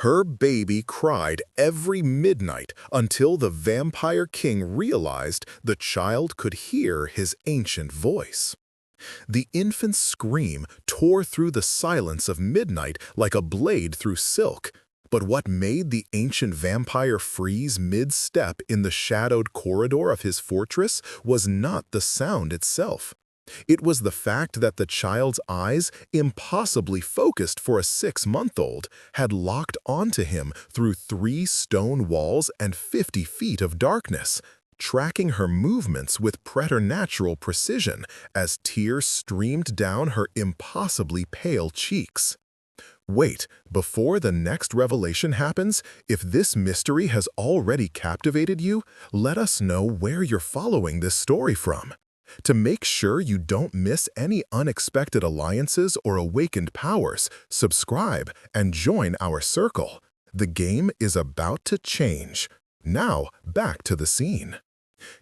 Her baby cried every midnight until the vampire king realized the child could hear his ancient voice. The infant's scream tore through the silence of midnight like a blade through silk. But what made the ancient vampire freeze mid-step in the shadowed corridor of his fortress was not the sound itself. It was the fact that the child's eyes, impossibly focused for a 6-month-old, had locked onto him through 3 stone walls and 50 feet of darkness, tracking her movements with preternatural precision as tears streamed down her impossibly pale cheeks. Wait, before the next revelation happens, if this mystery has already captivated you, let us know where you're following this story from. To make sure you don't miss any unexpected alliances or awakened powers, subscribe and join our circle. The game is about to change. Now, back to the scene.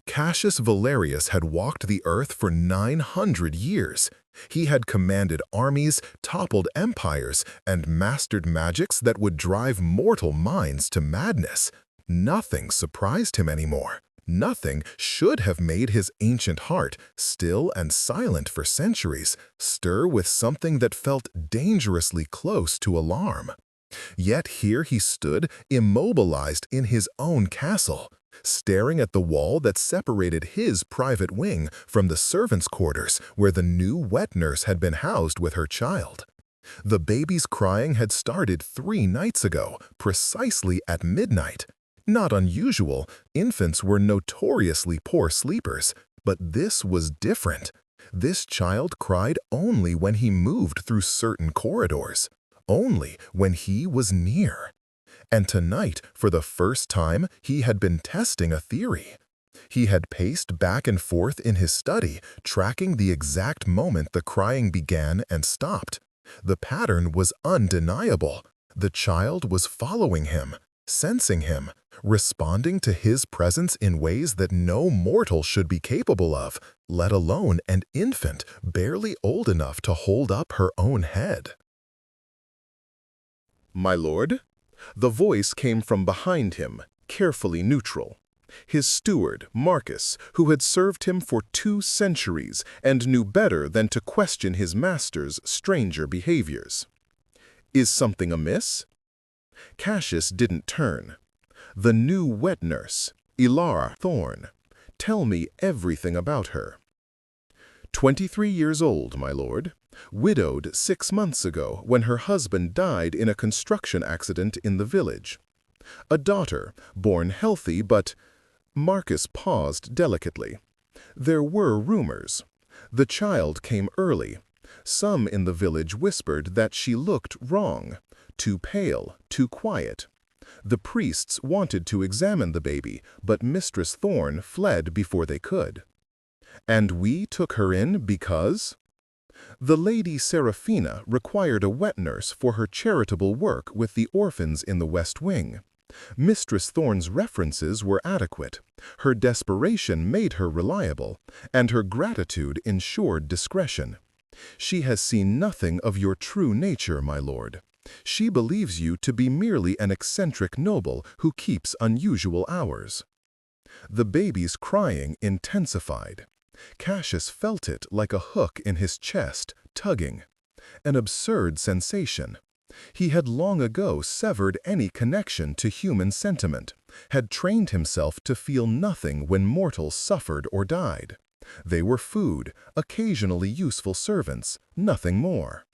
Cassius Valerius had walked the earth for 900 years. He had commanded armies, toppled empires, and mastered magics that would drive mortal minds to madness. Nothing surprised him anymore. Nothing should have made his ancient heart, still and silent for centuries, stir with something that felt dangerously close to alarm. Yet here he stood, immobilized in his own castle, staring at the wall that separated his private wing from the servants' quarters where the new wet nurse had been housed with her child. The baby's crying had started 3 nights ago, precisely at midnight. Not unusual, infants were notoriously poor sleepers, but this was different. This child cried only when he moved through certain corridors, only when he was near. And tonight, for the first time, he had been testing a theory. He had paced back and forth in his study, tracking the exact moment the crying began and stopped. The pattern was undeniable. The child was following him, sensing him, responding to his presence in ways that no mortal should be capable of, let alone an infant barely old enough to hold up her own head. "My lord?" The voice came from behind him, carefully neutral. His steward, Marcus, who had served him for 2 centuries and knew better than to question his master's stranger behaviors. "Is something amiss?" Cassius didn't turn. "The new wet nurse, Ilara Thorn. Tell me everything about her." 23 years old, my lord. Widowed 6 months ago when her husband died in a construction accident in the village. A daughter, born healthy but— Marcus paused delicately. There were rumors. The child came early. Some in the village whispered that she looked wrong, too pale, too quiet. The priests wanted to examine the baby, but Mistress Thorn fled before they could. And we took her in because— The Lady Seraphina required a wet nurse for her charitable work with the orphans in the West Wing. Mistress Thorn's references were adequate. Her desperation made her reliable, and her gratitude ensured discretion. She has seen nothing of your true nature, my lord. She believes you to be merely an eccentric noble who keeps unusual hours." The baby's crying intensified. Cassius felt it like a hook in his chest, tugging. An absurd sensation. He had long ago severed any connection to human sentiment, had trained himself to feel nothing when mortals suffered or died. They were food, occasionally useful servants, nothing more.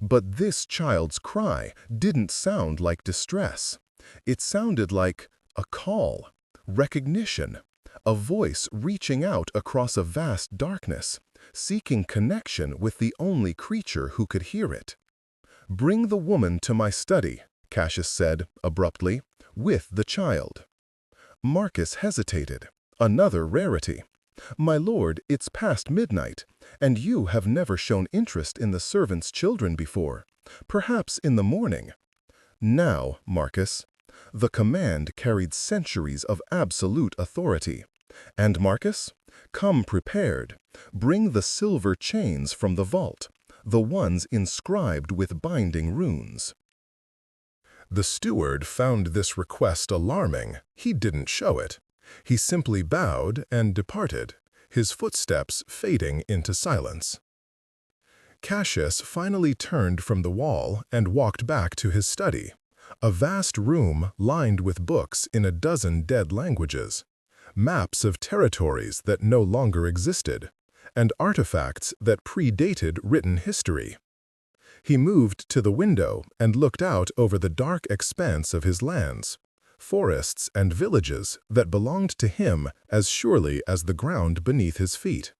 But this child's cry didn't sound like distress. It sounded like a call, recognition, a voice reaching out across a vast darkness, seeking connection with the only creature who could hear it. "Bring the woman to my study," Cassius said, abruptly, "with the child." Marcus hesitated. Another rarity. "My lord, it's past midnight, and you have never shown interest in the servants' children before. Perhaps in the morning." "Now, Marcus." The command carried centuries of absolute authority. "And Marcus, come prepared. Bring the silver chains from the vault, the ones inscribed with binding runes." The steward found this request alarming. He didn't show it. He simply bowed and departed, his footsteps fading into silence. Cassius finally turned from the wall and walked back to his study, a vast room lined with books in a dozen dead languages, maps of territories that no longer existed, and artifacts that predated written history. He moved to the window and looked out over the dark expanse of his lands, forests and villages that belonged to him as surely as the ground beneath his feet.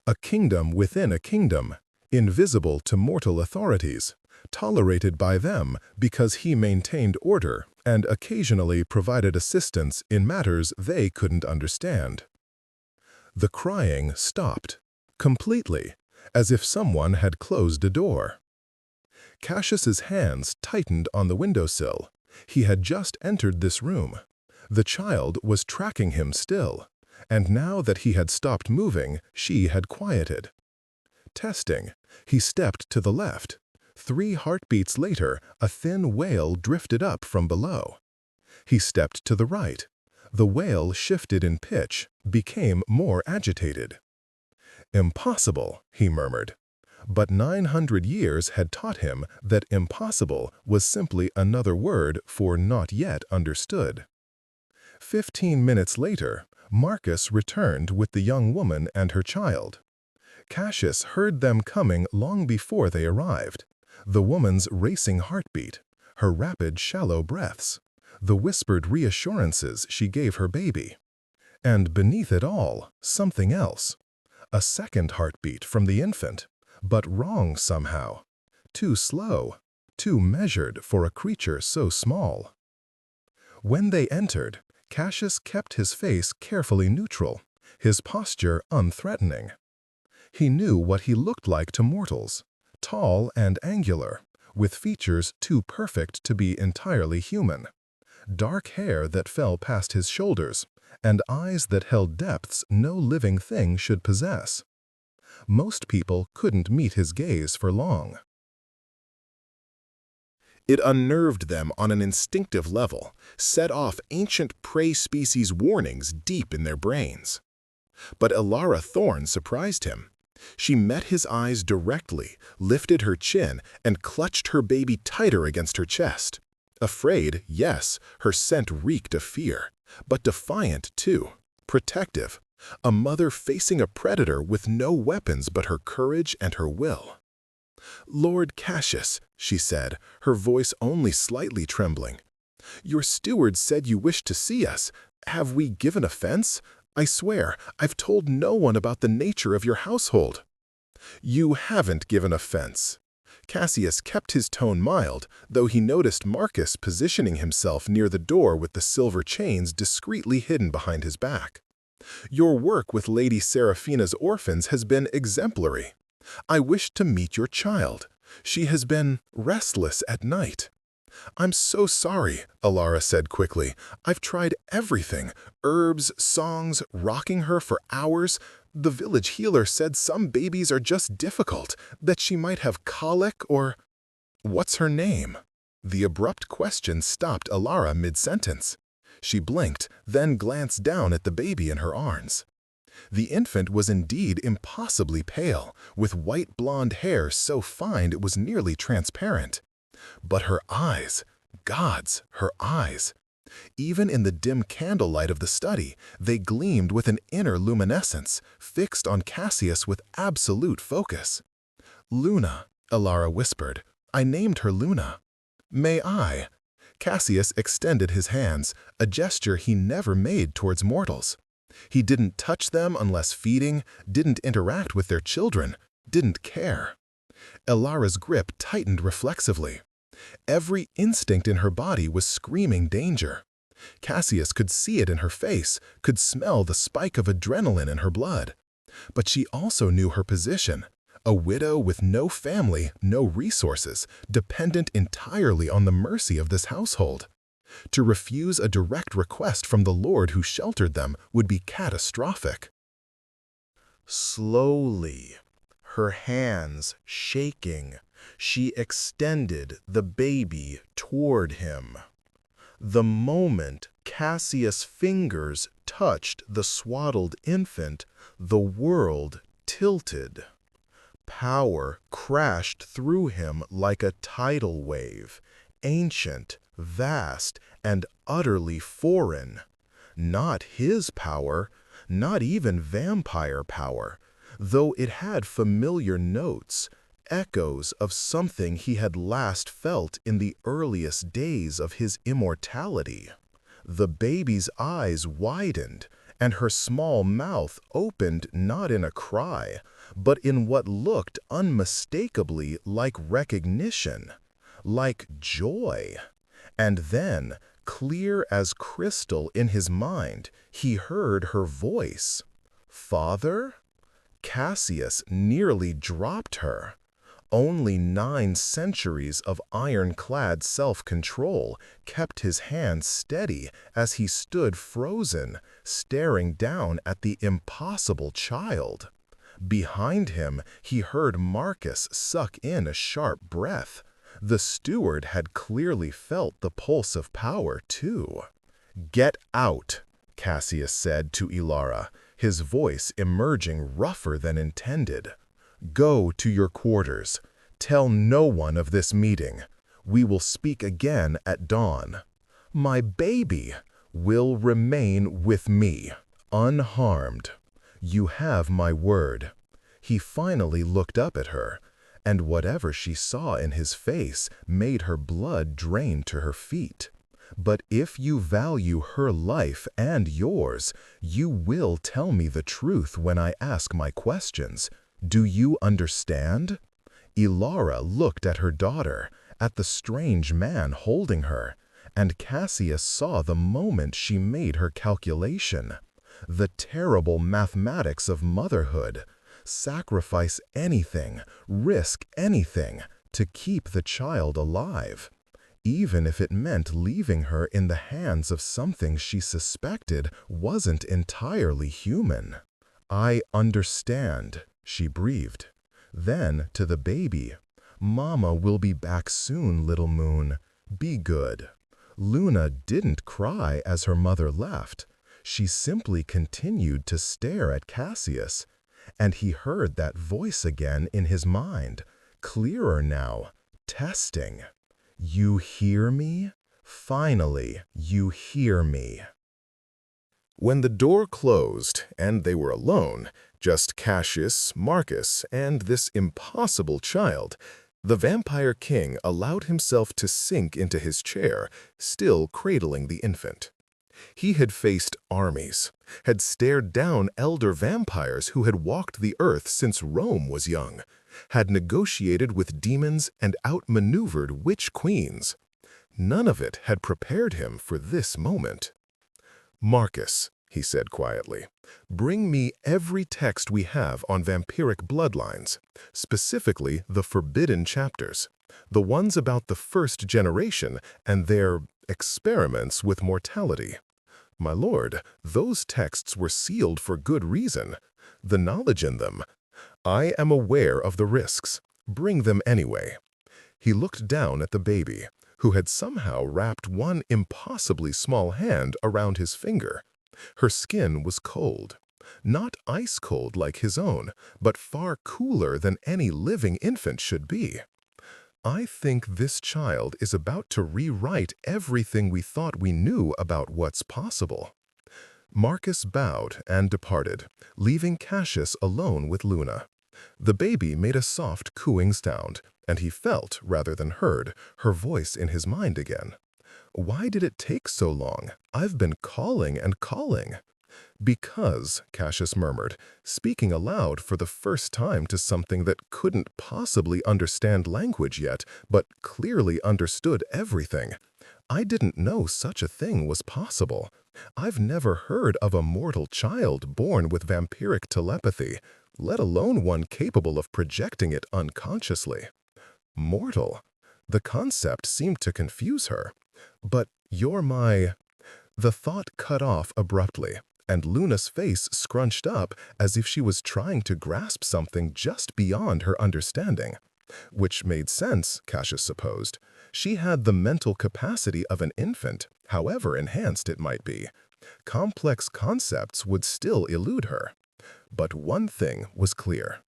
A kingdom within a kingdom, invisible to mortal authorities, tolerated by them because he maintained order and occasionally provided assistance in matters they couldn't understand. The crying stopped, completely, as if someone had closed a door. Cassius's hands tightened on the windowsill. He had just entered this room. The child was tracking him still, and now that he had stopped moving, she had quieted. Testing, he stepped to the left. 3 heartbeats later, a thin wail drifted up from below. He stepped to the right. The wail shifted in pitch, became more agitated. "Impossible," he murmured. But 900 years had taught him that impossible was simply another word for not yet understood. 15 minutes later, Marcus returned with the young woman and her child. Cassius heard them coming long before they arrived. The woman's racing heartbeat, her rapid, shallow breaths, the whispered reassurances she gave her baby. And beneath it all, something else. A second heartbeat from the infant, but wrong somehow. Too slow, too measured for a creature so small. When they entered, Cassius kept his face carefully neutral, his posture unthreatening. He knew what he looked like to mortals, tall and angular, with features too perfect to be entirely human, dark hair that fell past his shoulders, and eyes that held depths no living thing should possess. Most people couldn't meet his gaze for long. It unnerved them on an instinctive level, set off ancient prey species warnings deep in their brains. But Elara Thorne surprised him. She met his eyes directly, lifted her chin, and clutched her baby tighter against her chest. Afraid, yes, her scent reeked of fear, but defiant too, protective, a mother facing a predator with no weapons but her courage and her will. "Lord Cassius," she said, her voice only slightly trembling, "your steward said you wished to see us. Have we given offense? I swear, I've told no one about the nature of your household." "You haven't given offense." Cassius kept his tone mild, though he noticed Marcus positioning himself near the door with the silver chains discreetly hidden behind his back. "Your work with Lady Seraphina's orphans has been exemplary. I wished to meet your child. She has been restless at night." "I'm so sorry," Elara said quickly. "I've tried everything, herbs, songs, rocking her for hours. The village healer said some babies are just difficult, that she might have colic or—" "What's her name?" The abrupt question stopped Elara mid-sentence. She blinked, then glanced down at the baby in her arms. The infant was indeed impossibly pale, with white blonde hair so fine it was nearly transparent. But her eyes, gods, her eyes! Even in the dim candlelight of the study, they gleamed with an inner luminescence, fixed on Cassius with absolute focus. "Luna," Elara whispered. "I named her Luna." "May I?" Cassius extended his hands, a gesture he never made towards mortals. He didn't touch them unless feeding, didn't interact with their children, didn't care. Elara's grip tightened reflexively. Every instinct in her body was screaming danger. Cassius could see it in her face, could smell the spike of adrenaline in her blood. But she also knew her position, a widow with no family, no resources, dependent entirely on the mercy of this household. To refuse a direct request from the Lord who sheltered them would be catastrophic. Slowly, her hands shaking, She extended the baby toward him. The moment Cassius' fingers touched the swaddled infant, the world tilted. Power crashed through him like a tidal wave, ancient, vast, and utterly foreign. Not his power, not even vampire power, though it had familiar notes, echoes of something he had last felt in the earliest days of his immortality. The baby's eyes widened, and her small mouth opened not in a cry, but in what looked unmistakably like recognition, like joy. And then, clear as crystal in his mind, he heard her voice. "Father?" Cassius nearly dropped her. Only 9 centuries of ironclad self-control kept his hand steady as he stood frozen, staring down at the impossible child. Behind him, he heard Marcus suck in a sharp breath. The steward had clearly felt the pulse of power, too. "Get out," Cassius said to Ilara, his voice emerging rougher than intended. "Go to your quarters. Tell no one of this meeting. We will speak again at dawn. My baby will remain with me, unharmed. You have my word." He finally looked up at her, and whatever she saw in his face made her blood drain to her feet. "But if you value her life and yours, you will tell me the truth when I ask my questions. Do you understand?" Ilara looked at her daughter, at the strange man holding her, and Cassius saw the moment she made her calculation. The terrible mathematics of motherhood. Sacrifice anything, risk anything, to keep the child alive, even if it meant leaving her in the hands of something she suspected wasn't entirely human. "I understand," she breathed. Then, to the baby, "Mama will be back soon, little moon. Be good." Luna didn't cry as her mother left. She simply continued to stare at Cassius, and he heard that voice again in his mind, clearer now, testing. "You hear me? Finally, you hear me." When the door closed and they were alone, just Cassius, Marcus, and this impossible child, the Vampire King allowed himself to sink into his chair, still cradling the infant. He had faced armies, had stared down elder vampires who had walked the earth since Rome was young, had negotiated with demons and outmaneuvered witch queens. None of it had prepared him for this moment. "Marcus," he said quietly, "bring me every text we have on vampiric bloodlines, specifically the forbidden chapters, the ones about the first generation and their experiments with mortality. My lord, those texts were sealed for good reason. The knowledge in them. I am aware of the risks. Bring them anyway." He looked down at the baby, who had somehow wrapped one impossibly small hand around his finger. Her skin was cold. Not ice cold like his own, but far cooler than any living infant should be. "I think this child is about to rewrite everything we thought we knew about what's possible." Marcus bowed and departed, leaving Cassius alone with Luna. The baby made a soft cooing sound, and he felt, rather than heard, her voice in his mind again. "Why did it take so long? I've been calling and calling." "Because," Cassius murmured, speaking aloud for the first time to something that couldn't possibly understand language yet, but clearly understood everything, "I didn't know such a thing was possible. I've never heard of a mortal child born with vampiric telepathy, let alone one capable of projecting it unconsciously." Mortal? The concept seemed to confuse her. "But you're my—" The thought cut off abruptly, and Luna's face scrunched up as if she was trying to grasp something just beyond her understanding. Which made sense, Cassius supposed. She had the mental capacity of an infant, however enhanced it might be. Complex concepts would still elude her. But one thing was clear.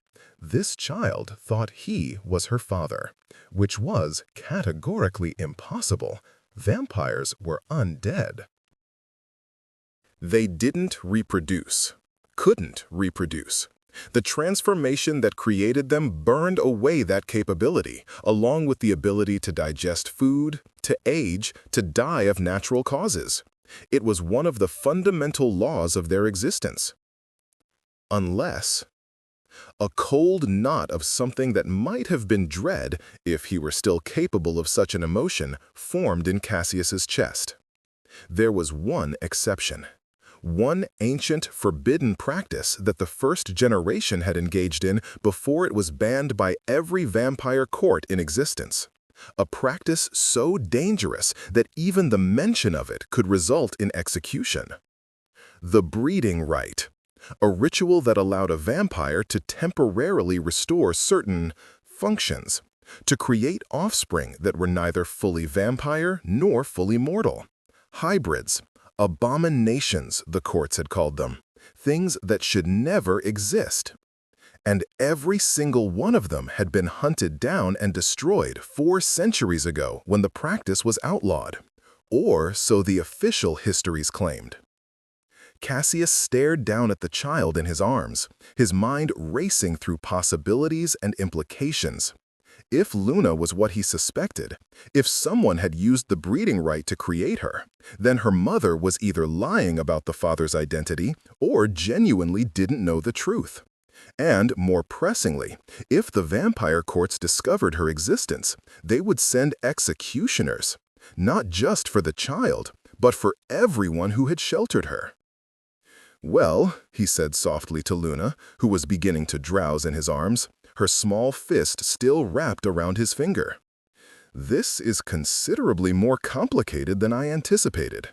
This child thought he was her father, which was categorically impossible. Vampires were undead. They didn't reproduce, couldn't reproduce. The transformation that created them burned away that capability, along with the ability to digest food, to age, to die of natural causes. It was one of the fundamental laws of their existence. Unless a cold knot of something that might have been dread, if he were still capable of such an emotion, formed in Cassius's chest. There was one exception. One ancient, forbidden practice that the first generation had engaged in before it was banned by every vampire court in existence. A practice so dangerous that even the mention of it could result in execution. The breeding rite. A ritual that allowed a vampire to temporarily restore certain functions, to create offspring that were neither fully vampire nor fully mortal. Hybrids. Abominations, the courts had called them, things that should never exist. And every single one of them had been hunted down and destroyed 4 centuries ago when the practice was outlawed. Or so the official histories claimed. Cassius stared down at the child in his arms, his mind racing through possibilities and implications. If Luna was what he suspected, if someone had used the breeding rite to create her, then her mother was either lying about the father's identity or genuinely didn't know the truth. And, more pressingly, if the vampire courts discovered her existence, they would send executioners, not just for the child, but for everyone who had sheltered her. "Well," he said softly to Luna, who was beginning to drowse in his arms, her small fist still wrapped around his finger. "This is considerably more complicated than I anticipated."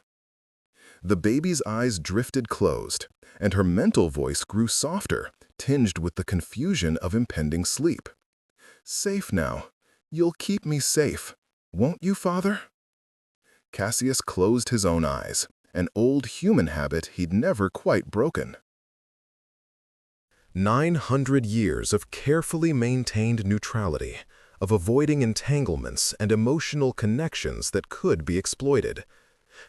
The baby's eyes drifted closed, and her mental voice grew softer, tinged with the confusion of impending sleep. "Safe now. You'll keep me safe, won't you, Father?" Cassius closed his own eyes, an old human habit he'd never quite broken. 900 years of carefully maintained neutrality, of avoiding entanglements and emotional connections that could be exploited.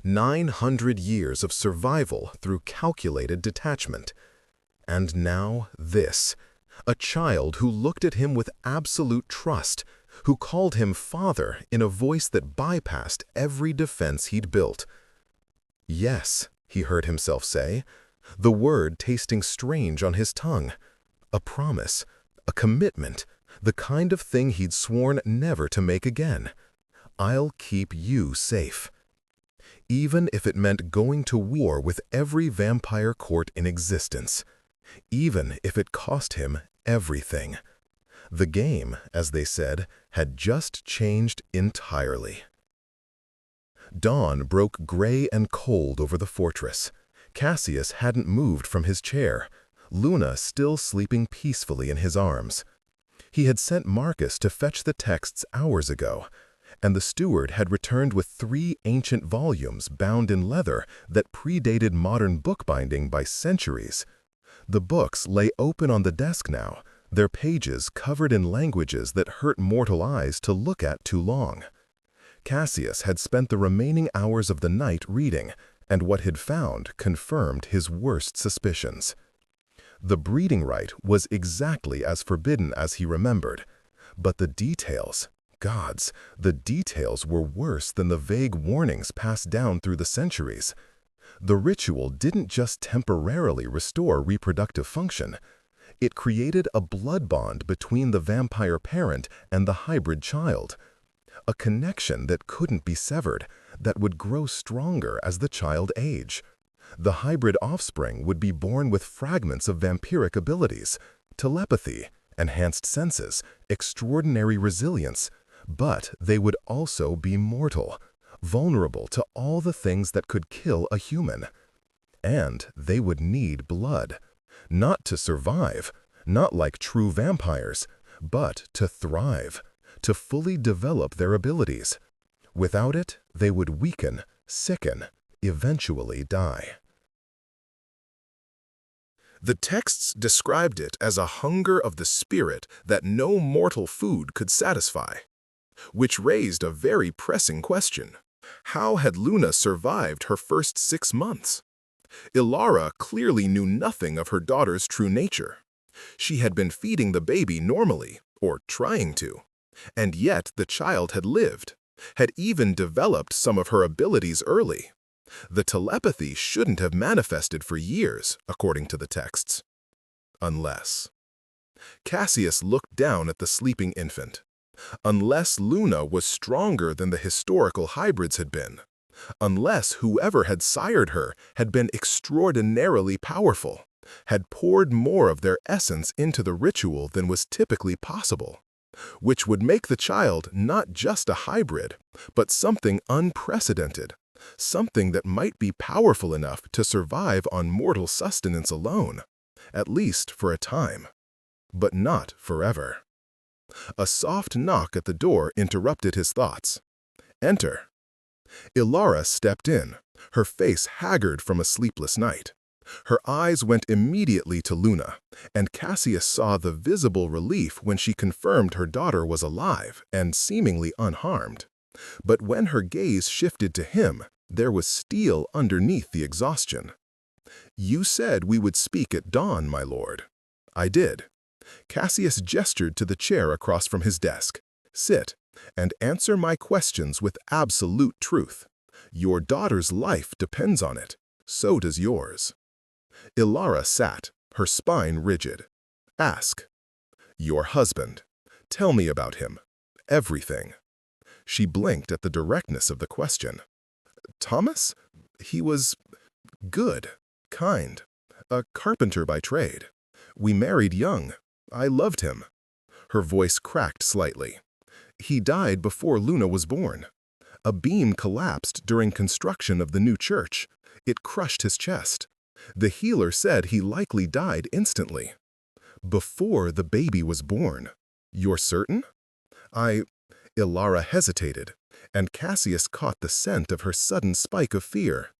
900 years of survival through calculated detachment. And now this, a child who looked at him with absolute trust, who called him father in a voice that bypassed every defense he'd built. "Yes," he heard himself say, the word tasting strange on his tongue. A promise, a commitment, the kind of thing he'd sworn never to make again. "I'll keep you safe." Even if it meant going to war with every vampire court in existence. Even if it cost him everything. The game, as they said, had just changed entirely. Dawn broke gray and cold over the fortress. Cassius hadn't moved from his chair, Luna still sleeping peacefully in his arms. He had sent Marcus to fetch the texts hours ago, and the steward had returned with 3 ancient volumes bound in leather that predated modern bookbinding by centuries. The books lay open on the desk now, their pages covered in languages that hurt mortal eyes to look at too long. Cassius had spent the remaining hours of the night reading, and what he'd found confirmed his worst suspicions. The breeding rite was exactly as forbidden as he remembered, but the details, gods, the details were worse than the vague warnings passed down through the centuries. The ritual didn't just temporarily restore reproductive function. It created a blood bond between the vampire parent and the hybrid child. A connection that couldn't be severed, that would grow stronger as the child aged. The hybrid offspring would be born with fragments of vampiric abilities, telepathy, enhanced senses, extraordinary resilience, but they would also be mortal, vulnerable to all the things that could kill a human. And they would need blood, not to survive, not like true vampires, but to thrive, to fully develop their abilities. Without it, they would weaken, sicken, eventually die. The texts described it as a hunger of the spirit that no mortal food could satisfy, which raised a very pressing question. How had Luna survived her first 6 months? Ilara clearly knew nothing of her daughter's true nature. She had been feeding the baby normally, or trying to, and yet the child had lived, had even developed some of her abilities early. The telepathy shouldn't have manifested for years, according to the texts. Unless. Cassius looked down at the sleeping infant. Unless Luna was stronger than the historical hybrids had been. Unless whoever had sired her had been extraordinarily powerful, had poured more of their essence into the ritual than was typically possible, which would make the child not just a hybrid, but something unprecedented, something that might be powerful enough to survive on mortal sustenance alone, at least for a time, but not forever. A soft knock at the door interrupted his thoughts. Enter. Ilara stepped in, her face haggard from a sleepless night. Her eyes went immediately to Luna, and Cassius saw the visible relief when she confirmed her daughter was alive and seemingly unharmed. But when her gaze shifted to him, there was steel underneath the exhaustion. "You said we would speak at dawn, my lord." "I did." Cassius gestured to the chair across from his desk. "Sit, and answer my questions with absolute truth. Your daughter's life depends on it. So does yours." Ilara sat, her spine rigid. "Ask." "Your husband. Tell me about him. Everything." She blinked at the directness of the question. "Thomas? He was good, kind, a carpenter by trade. We married young. I loved him." Her voice cracked slightly. "He died before Luna was born. A beam collapsed during construction of the new church. It crushed his chest. The healer said he likely died instantly." "Before the baby was born. You're certain?" Ilara hesitated, and Cassius caught the scent of her sudden spike of fear.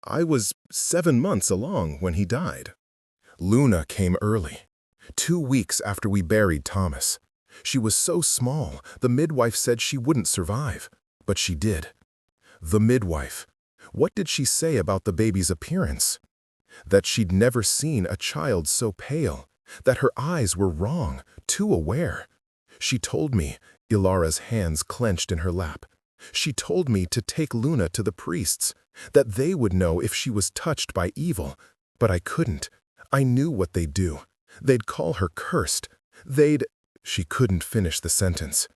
"I was 7 months along when he died." "Luna came early, 2 weeks after we buried Thomas. She was so small, the midwife said she wouldn't survive, but she did." "The midwife. What did she say about the baby's appearance?" "That she'd never seen a child so pale, that her eyes were wrong, too aware. She told me," Ilara's hands clenched in her lap, "she told me to take Luna to the priests, that they would know if she was touched by evil, but I couldn't. I knew what they'd do. They'd call her cursed. She couldn't finish the sentence.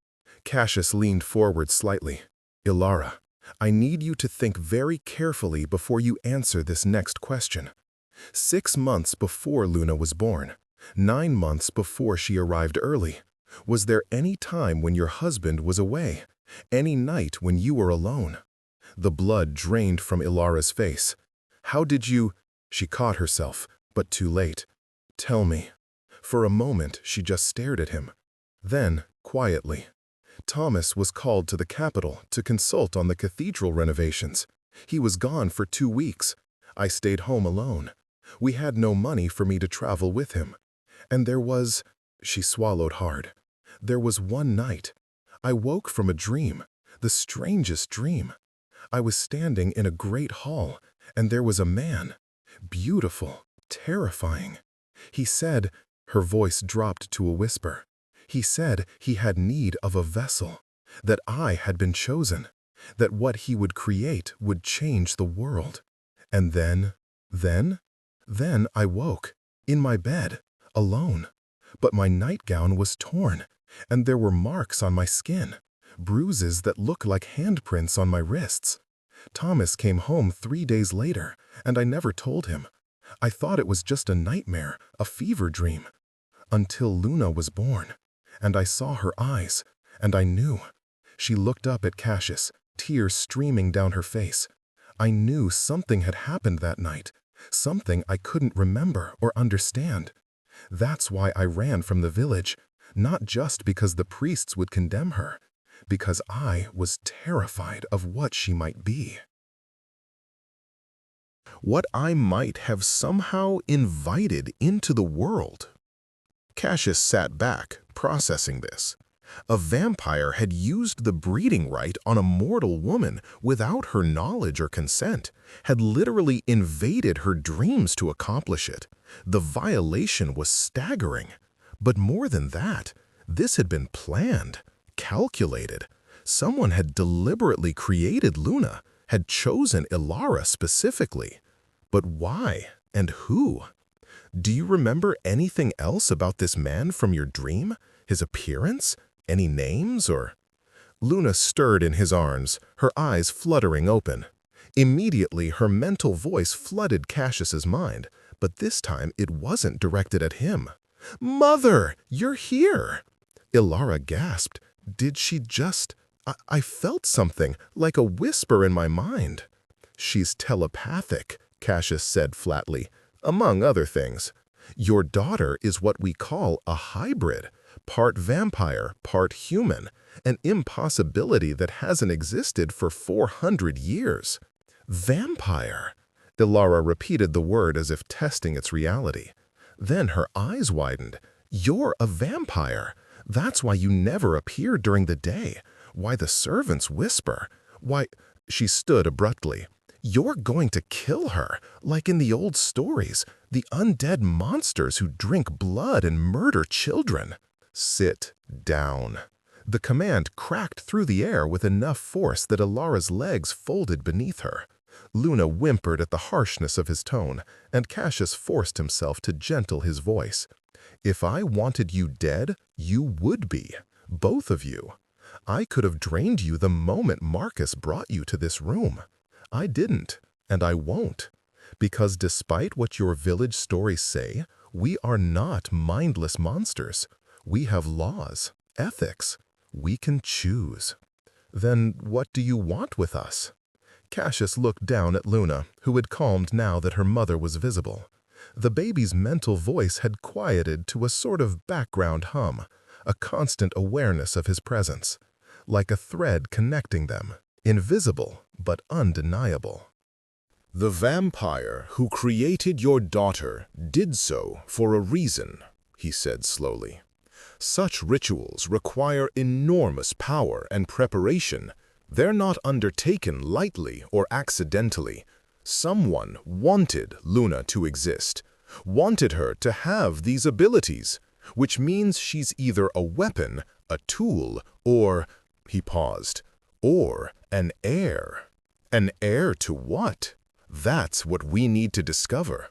Cassius leaned forward slightly. "Ilara, I need you to think very carefully before you answer this next question. 6 months before Luna was born, 9 months before she arrived early, was there any time when your husband was away? Any night when you were alone?" The blood drained from Ilara's face. "How did you—" She caught herself, but too late. "Tell me." For a moment, she just stared at him. Then, quietly, "Thomas was called to the capital to consult on the cathedral renovations. He was gone for 2 weeks. I stayed home alone. We had no money for me to travel with him. And there was—" She swallowed hard. "There was one night. I woke from a dream, the strangest dream. I was standing in a great hall, and there was a man. Beautiful, terrifying. He said—" Her voice dropped to a whisper. "He said he had need of a vessel, that I had been chosen, that what he would create would change the world. And then I woke, in my bed, alone. But my nightgown was torn, and there were marks on my skin, bruises that looked like handprints on my wrists. Thomas came home 3 days later, and I never told him. I thought it was just a nightmare, a fever dream. Until Luna was born, and I saw her eyes, and I knew." She looked up at Cassius, tears streaming down her face. "I knew something had happened that night, something I couldn't remember or understand. That's why I ran from the village. not just because the priests would condemn her, because I was terrified of what she might be. What I might have somehow invited into the world. Cassius sat back, processing this. A vampire had used the breeding right on a mortal woman without her knowledge or consent, had literally invaded her dreams to accomplish it. The violation was staggering. But more than that, this had been planned, calculated. Someone had deliberately created Luna, had chosen Ilara specifically. But why and who? Do you remember anything else about this man from your dream? His appearance? Any names or? Luna stirred in his arms, her eyes fluttering open. Immediately, her mental voice flooded Cassius's mind, but this time it wasn't directed at him. "Mother, you're here!" Ilara gasped. Did she just... I felt something, like a whisper in my mind. "She's telepathic," Cassius said flatly. "Among other things. Your daughter is what we call a hybrid, part vampire, part human, an impossibility that hasn't existed for 400 years. Vampire." Ilara repeated the word as if testing its reality. Then her eyes widened. "You're a vampire. That's why you never appear during the day. Why the servants whisper. Why..." She stood abruptly. "You're going to kill her, like in the old stories, the undead monsters who drink blood and murder children." "Sit down." The command cracked through the air with enough force that Ilara's legs folded beneath her. Luna whimpered at the harshness of his tone, and Cassius forced himself to gentle his voice. "If I wanted you dead, you would be. Both of you. I could have drained you the moment Marcus brought you to this room. I didn't, and I won't. Because despite what your village stories say, we are not mindless monsters. We have laws, ethics. We can choose." "Then what do you want with us?" Cassius looked down at Luna, who had calmed now that her mother was visible. The baby's mental voice had quieted to a sort of background hum, a constant awareness of his presence, like a thread connecting them, invisible but undeniable. "The vampire who created your daughter did so for a reason," he said slowly. "Such rituals require enormous power and preparation. They're not undertaken lightly or accidentally. Someone wanted Luna to exist, wanted her to have these abilities, which means she's either a weapon, a tool, or..." He paused. "Or an heir." An heir to what? That's what we need to discover.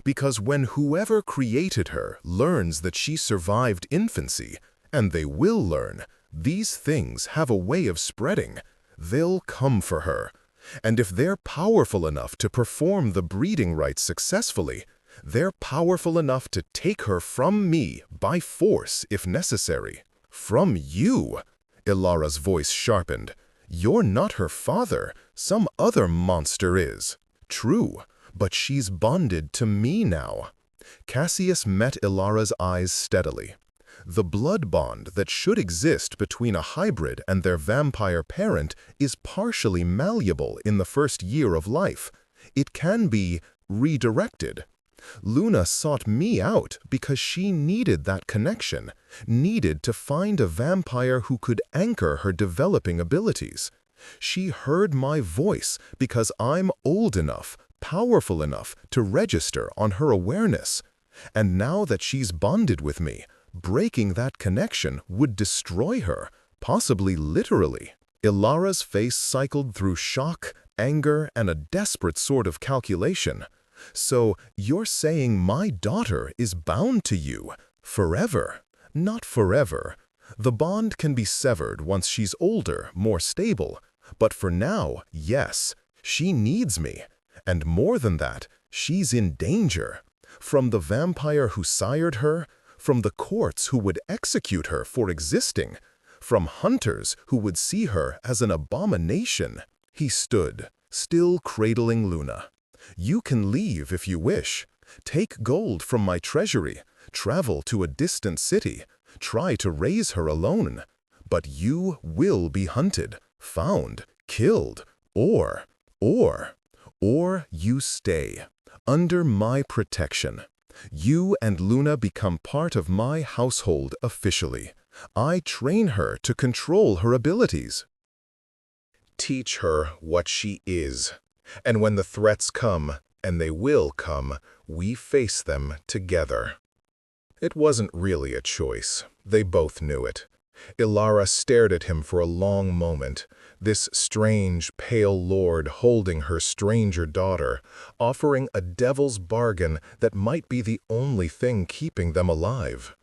Because when whoever created her learns that she survived infancy, and they will learn, these things have a way of spreading. They'll come for her. And if they're powerful enough to perform the breeding rites successfully, they're powerful enough to take her from me by force if necessary. From you. Ilara's voice sharpened. "You're not her father. Some other monster is. True, but she's bonded to me now." Cassius met Ilara's eyes steadily. The blood bond that should exist between a hybrid and their vampire parent is partially malleable in the first year of life. It can be redirected. Luna sought me out because she needed that connection, needed to find a vampire who could anchor her developing abilities. She heard my voice because I'm old enough, powerful enough to register on her awareness. And now that she's bonded with me, breaking that connection would destroy her, possibly literally. Ilara's face cycled through shock, anger, and a desperate sort of calculation. "So you're saying my daughter is bound to you, forever?" "Not forever. The bond can be severed once she's older, more stable. But for now, yes, she needs me. And more than that, she's in danger. From the vampire who sired her, from the courts who would execute her for existing, from hunters who would see her as an abomination." He stood, still cradling Luna. "You can leave if you wish. Take gold from my treasury, travel to a distant city, Try to raise her alone. But you will be hunted, found, killed, or you stay under my protection. You and Luna become part of my household officially. I train her to control her abilities. Teach her what she is. And when the threats come, and they will come, we face them together. It wasn't really a choice. They both knew it. Ilara stared at him for a long moment, this strange, pale lord holding her stranger daughter, offering a devil's bargain that might be the only thing keeping them alive.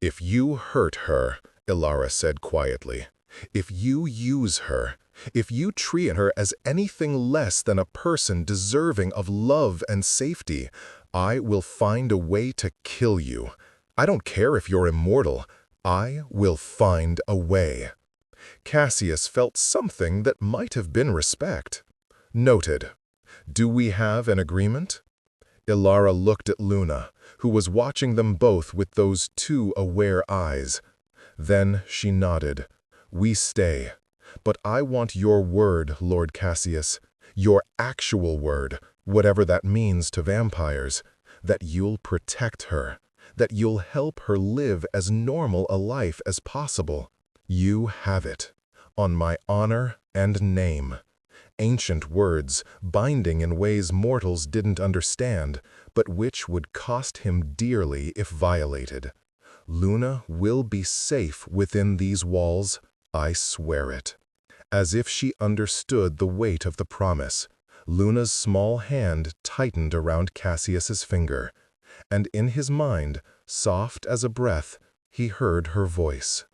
If you hurt her, Ilara said quietly, if you use her, if you treat her as anything less than a person deserving of love and safety, I will find a way to kill you. I don't care if you're immortal. I will find a way. Cassius felt something that might have been respect. Noted. Do we have an agreement? Ilara looked at Luna, who was watching them both with those two aware eyes. Then she nodded. We stay. But I want your word, Lord Cassius, your actual word, whatever that means to vampires, that you'll protect her, that you'll help her live as normal a life as possible. You have it, on my honor and name. Ancient words, binding in ways mortals didn't understand, but which would cost him dearly if violated. Luna will be safe within these walls, I swear it. As if she understood the weight of the promise, Luna's small hand tightened around Cassius's finger, and in his mind, soft as a breath, he heard her voice.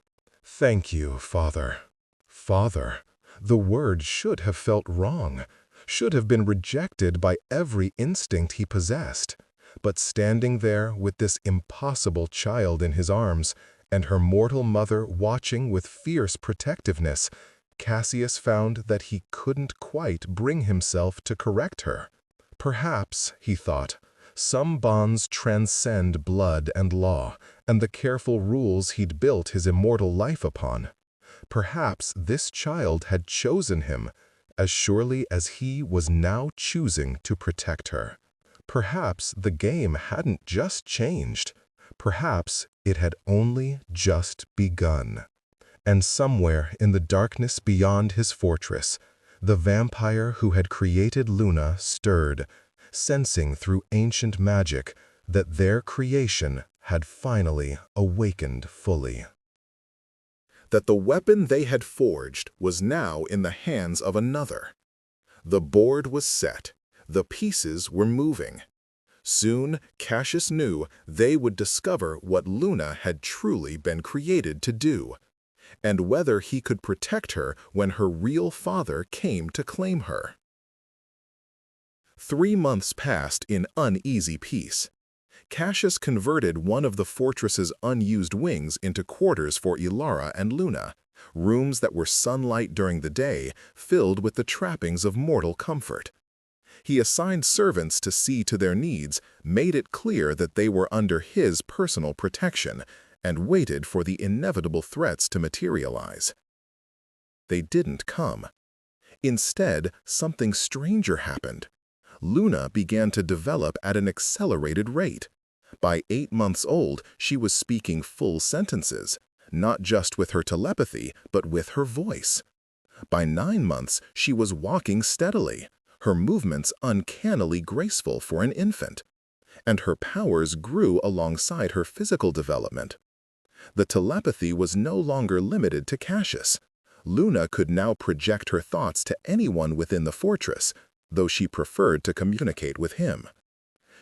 Thank you, Father. Father. The word should have felt wrong, should have been rejected by every instinct he possessed. But standing there with this impossible child in his arms, and her mortal mother watching with fierce protectiveness, Cassius found that he couldn't quite bring himself to correct her. Perhaps, he thought, some bonds transcend blood and law, and the careful rules he'd built his immortal life upon. Perhaps this child had chosen him, as surely as he was now choosing to protect her. Perhaps the game hadn't just changed. Perhaps it had only just begun. And somewhere in the darkness beyond his fortress, the vampire who had created Luna stirred, sensing through ancient magic that their creation had finally awakened fully. That the weapon they had forged was now in the hands of another. The board was set. The pieces were moving. Soon, Cassius knew they would discover what Luna had truly been created to do, and whether he could protect her when her real father came to claim her. 3 months passed in uneasy peace. Cassius converted one of the fortress's unused wings into quarters for Ilara and Luna, rooms that were sunlight during the day, filled with the trappings of mortal comfort. He assigned servants to see to their needs, made it clear that they were under his personal protection, and waited for the inevitable threats to materialize. They didn't come. Instead, something stranger happened. Luna began to develop at an accelerated rate. By 8 months old, she was speaking full sentences, not just with her telepathy, but with her voice. By 9 months, she was walking steadily, her movements uncannily graceful for an infant, and her powers grew alongside her physical development. The telepathy was no longer limited to Cassius. Luna could now project her thoughts to anyone within the fortress, though she preferred to communicate with him.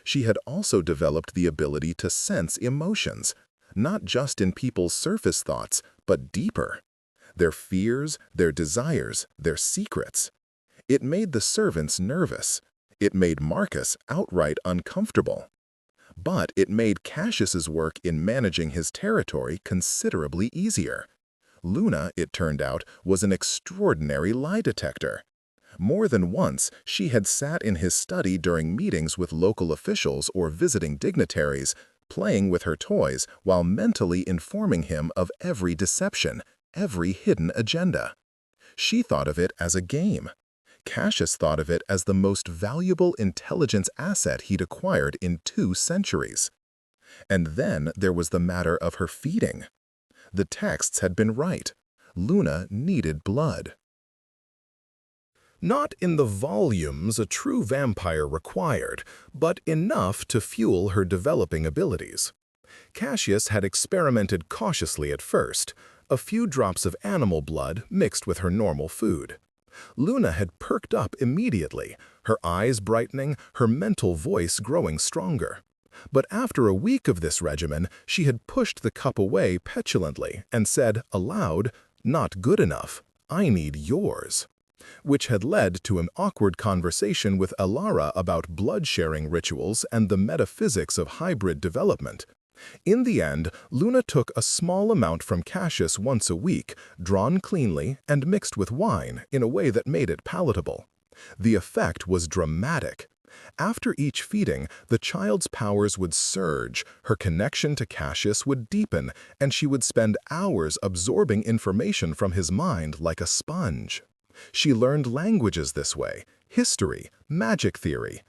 She had also developed the ability to sense emotions, not just in people's surface thoughts, but deeper. Their fears, their desires, their secrets. It made the servants nervous. It made Marcus outright uncomfortable. But it made Cassius's work in managing his territory considerably easier. Luna, it turned out, was an extraordinary lie detector. More than once, she had sat in his study during meetings with local officials or visiting dignitaries, playing with her toys while mentally informing him of every deception, every hidden agenda. She thought of it as a game. Cassius thought of it as the most valuable intelligence asset he'd acquired in 2 centuries. And then there was the matter of her feeding. The texts had been right. Luna needed blood. Not in the volumes a true vampire required, but enough to fuel her developing abilities. Cassius had experimented cautiously at first, a few drops of animal blood mixed with her normal food. Luna had perked up immediately, her eyes brightening, her mental voice growing stronger. But after a week of this regimen, she had pushed the cup away petulantly and said aloud, "Not good enough. I need yours." Which had led to an awkward conversation with Elara about blood-sharing rituals and the metaphysics of hybrid development. In the end, Luna took a small amount from Cassius once a week, drawn cleanly and mixed with wine in a way that made it palatable. The effect was dramatic. After each feeding, the child's powers would surge, her connection to Cassius would deepen, and she would spend hours absorbing information from his mind like a sponge. She learned languages this way, history, magic theory.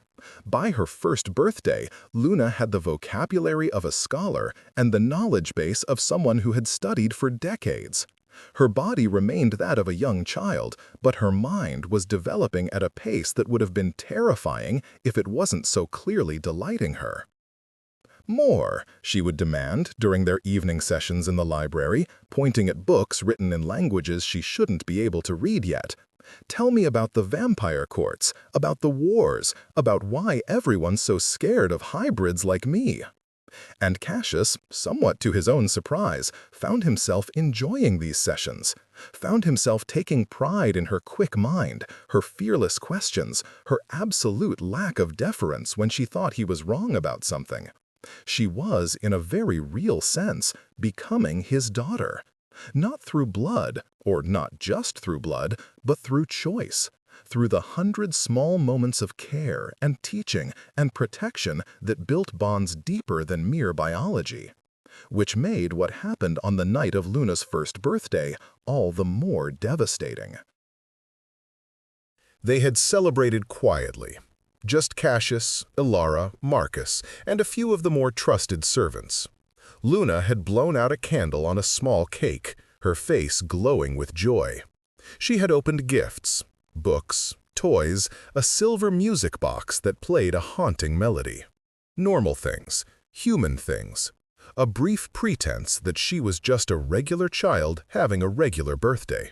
By her first birthday, Luna had the vocabulary of a scholar and the knowledge base of someone who had studied for decades. Her body remained that of a young child, but her mind was developing at a pace that would have been terrifying if it wasn't so clearly delighting her. "More," she would demand during their evening sessions in the library, pointing at books written in languages she shouldn't be able to read yet. "Tell me about the vampire courts, about the wars, about why everyone's so scared of hybrids like me." And Cassius, somewhat to his own surprise, found himself enjoying these sessions, found himself taking pride in her quick mind, her fearless questions, her absolute lack of deference when she thought he was wrong about something. She was, in a very real sense, becoming his daughter. Not through blood, or not just through blood, but through choice, through the 100 small moments of care and teaching and protection that built bonds deeper than mere biology, which made what happened on the night of Luna's first birthday all the more devastating. They had celebrated quietly. Just Cassius, Elara, Marcus, and a few of the more trusted servants. Luna had blown out a candle on a small cake, her face glowing with joy. She had opened gifts, books, toys, a silver music box that played a haunting melody. Normal things, human things. A brief pretense that she was just a regular child having a regular birthday.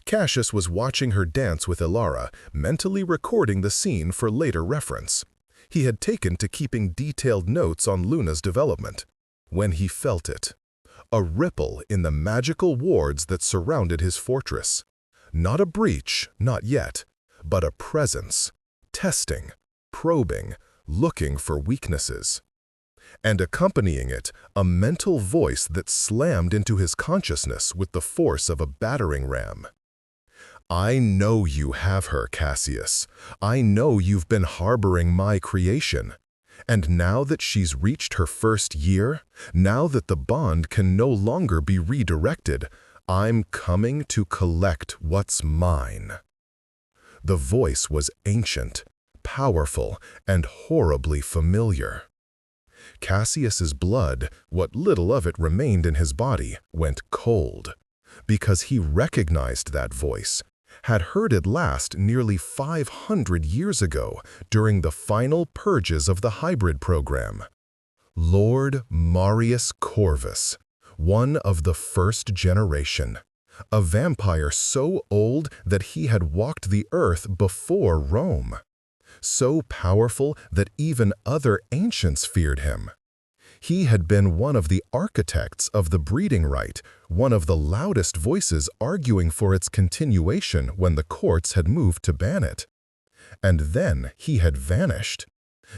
Cassius was watching her dance with Elara, mentally recording the scene for later reference. He had taken to keeping detailed notes on Luna's development. When he felt it. A ripple in the magical wards that surrounded his fortress. Not a breach, not yet, but a presence. Testing, probing, looking for weaknesses. And accompanying it, a mental voice that slammed into his consciousness with the force of a battering ram. "I know you have her, Cassius. I know you've been harboring my creation. And now that she's reached her first year, now that the bond can no longer be redirected, I'm coming to collect what's mine." The voice was ancient, powerful, and horribly familiar. Cassius's blood, what little of it remained in his body, went cold, because he recognized that voice, had heard it last nearly 500 years ago during the final purges of the hybrid program. Lord Marius Corvus, one of the first generation, a vampire so old that he had walked the earth before Rome, so powerful that even other ancients feared him. He had been one of the architects of the breeding right, one of the loudest voices arguing for its continuation when the courts had moved to ban it. And then he had vanished.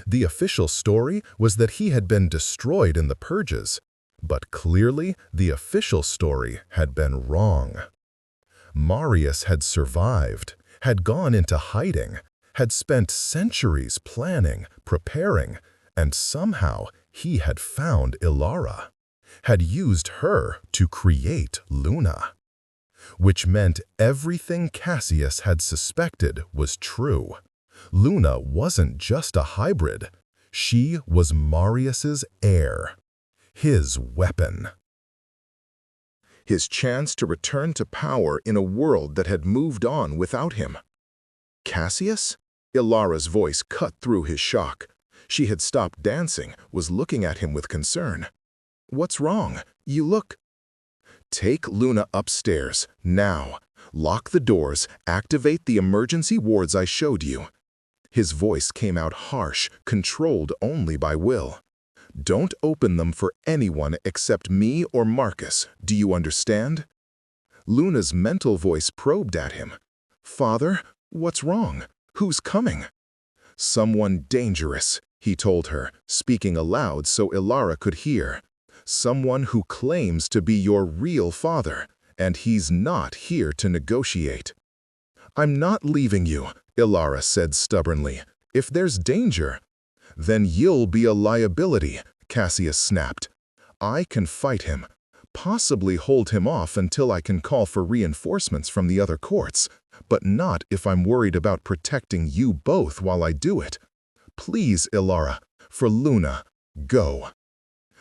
The official story was that he had been destroyed in the purges, but clearly the official story had been wrong. Marius had survived, had gone into hiding, had spent centuries planning, preparing, and somehow He had found Ilara, had used her to create Luna, which meant everything Cassius had suspected was true. Luna wasn't just a hybrid. She was Marius's heir, his weapon. His chance to return to power in a world that had moved on without him. Cassius? Ilara's voice cut through his shock. She had stopped dancing, was looking at him with concern. "What's wrong? You look—" "Take Luna upstairs, now. Lock the doors, activate the emergency wards I showed you." His voice came out harsh, controlled only by will. "Don't open them for anyone except me or Marcus, do you understand?" Luna's mental voice probed at him. "Father, what's wrong? Who's coming?" "Someone dangerous," he told her, speaking aloud so Ilara could hear. "Someone who claims to be your real father, and he's not here to negotiate." "I'm not leaving you," Ilara said stubbornly. "If there's danger—" "Then you'll be a liability," Cassius snapped. "I can fight him, possibly hold him off until I can call for reinforcements from the other courts, but not if I'm worried about protecting you both while I do it. Please, Ilara, for Luna, go."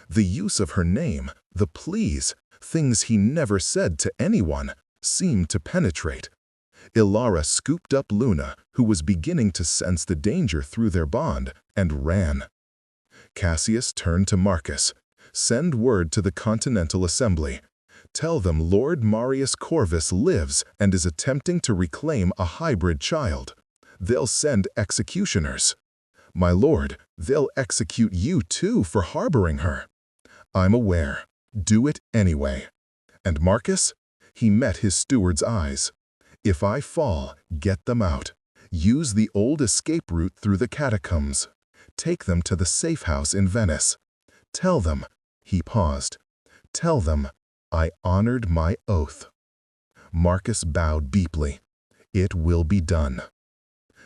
The use of her name, the please, things he never said to anyone, seemed to penetrate. Ilara scooped up Luna, who was beginning to sense the danger through their bond, and ran. Cassius turned to Marcus. "Send word to the Continental Assembly. Tell them Lord Marius Corvus lives and is attempting to reclaim a hybrid child. They'll send executioners. My lord, they'll execute you too for harboring her." "I'm aware. Do it anyway." "And Marcus?" He met his steward's eyes. "If I fall, get them out. Use the old escape route through the catacombs. Take them to the safe house in Venice. Tell them," he paused, "tell them I honored my oath." Marcus bowed deeply. "It will be done."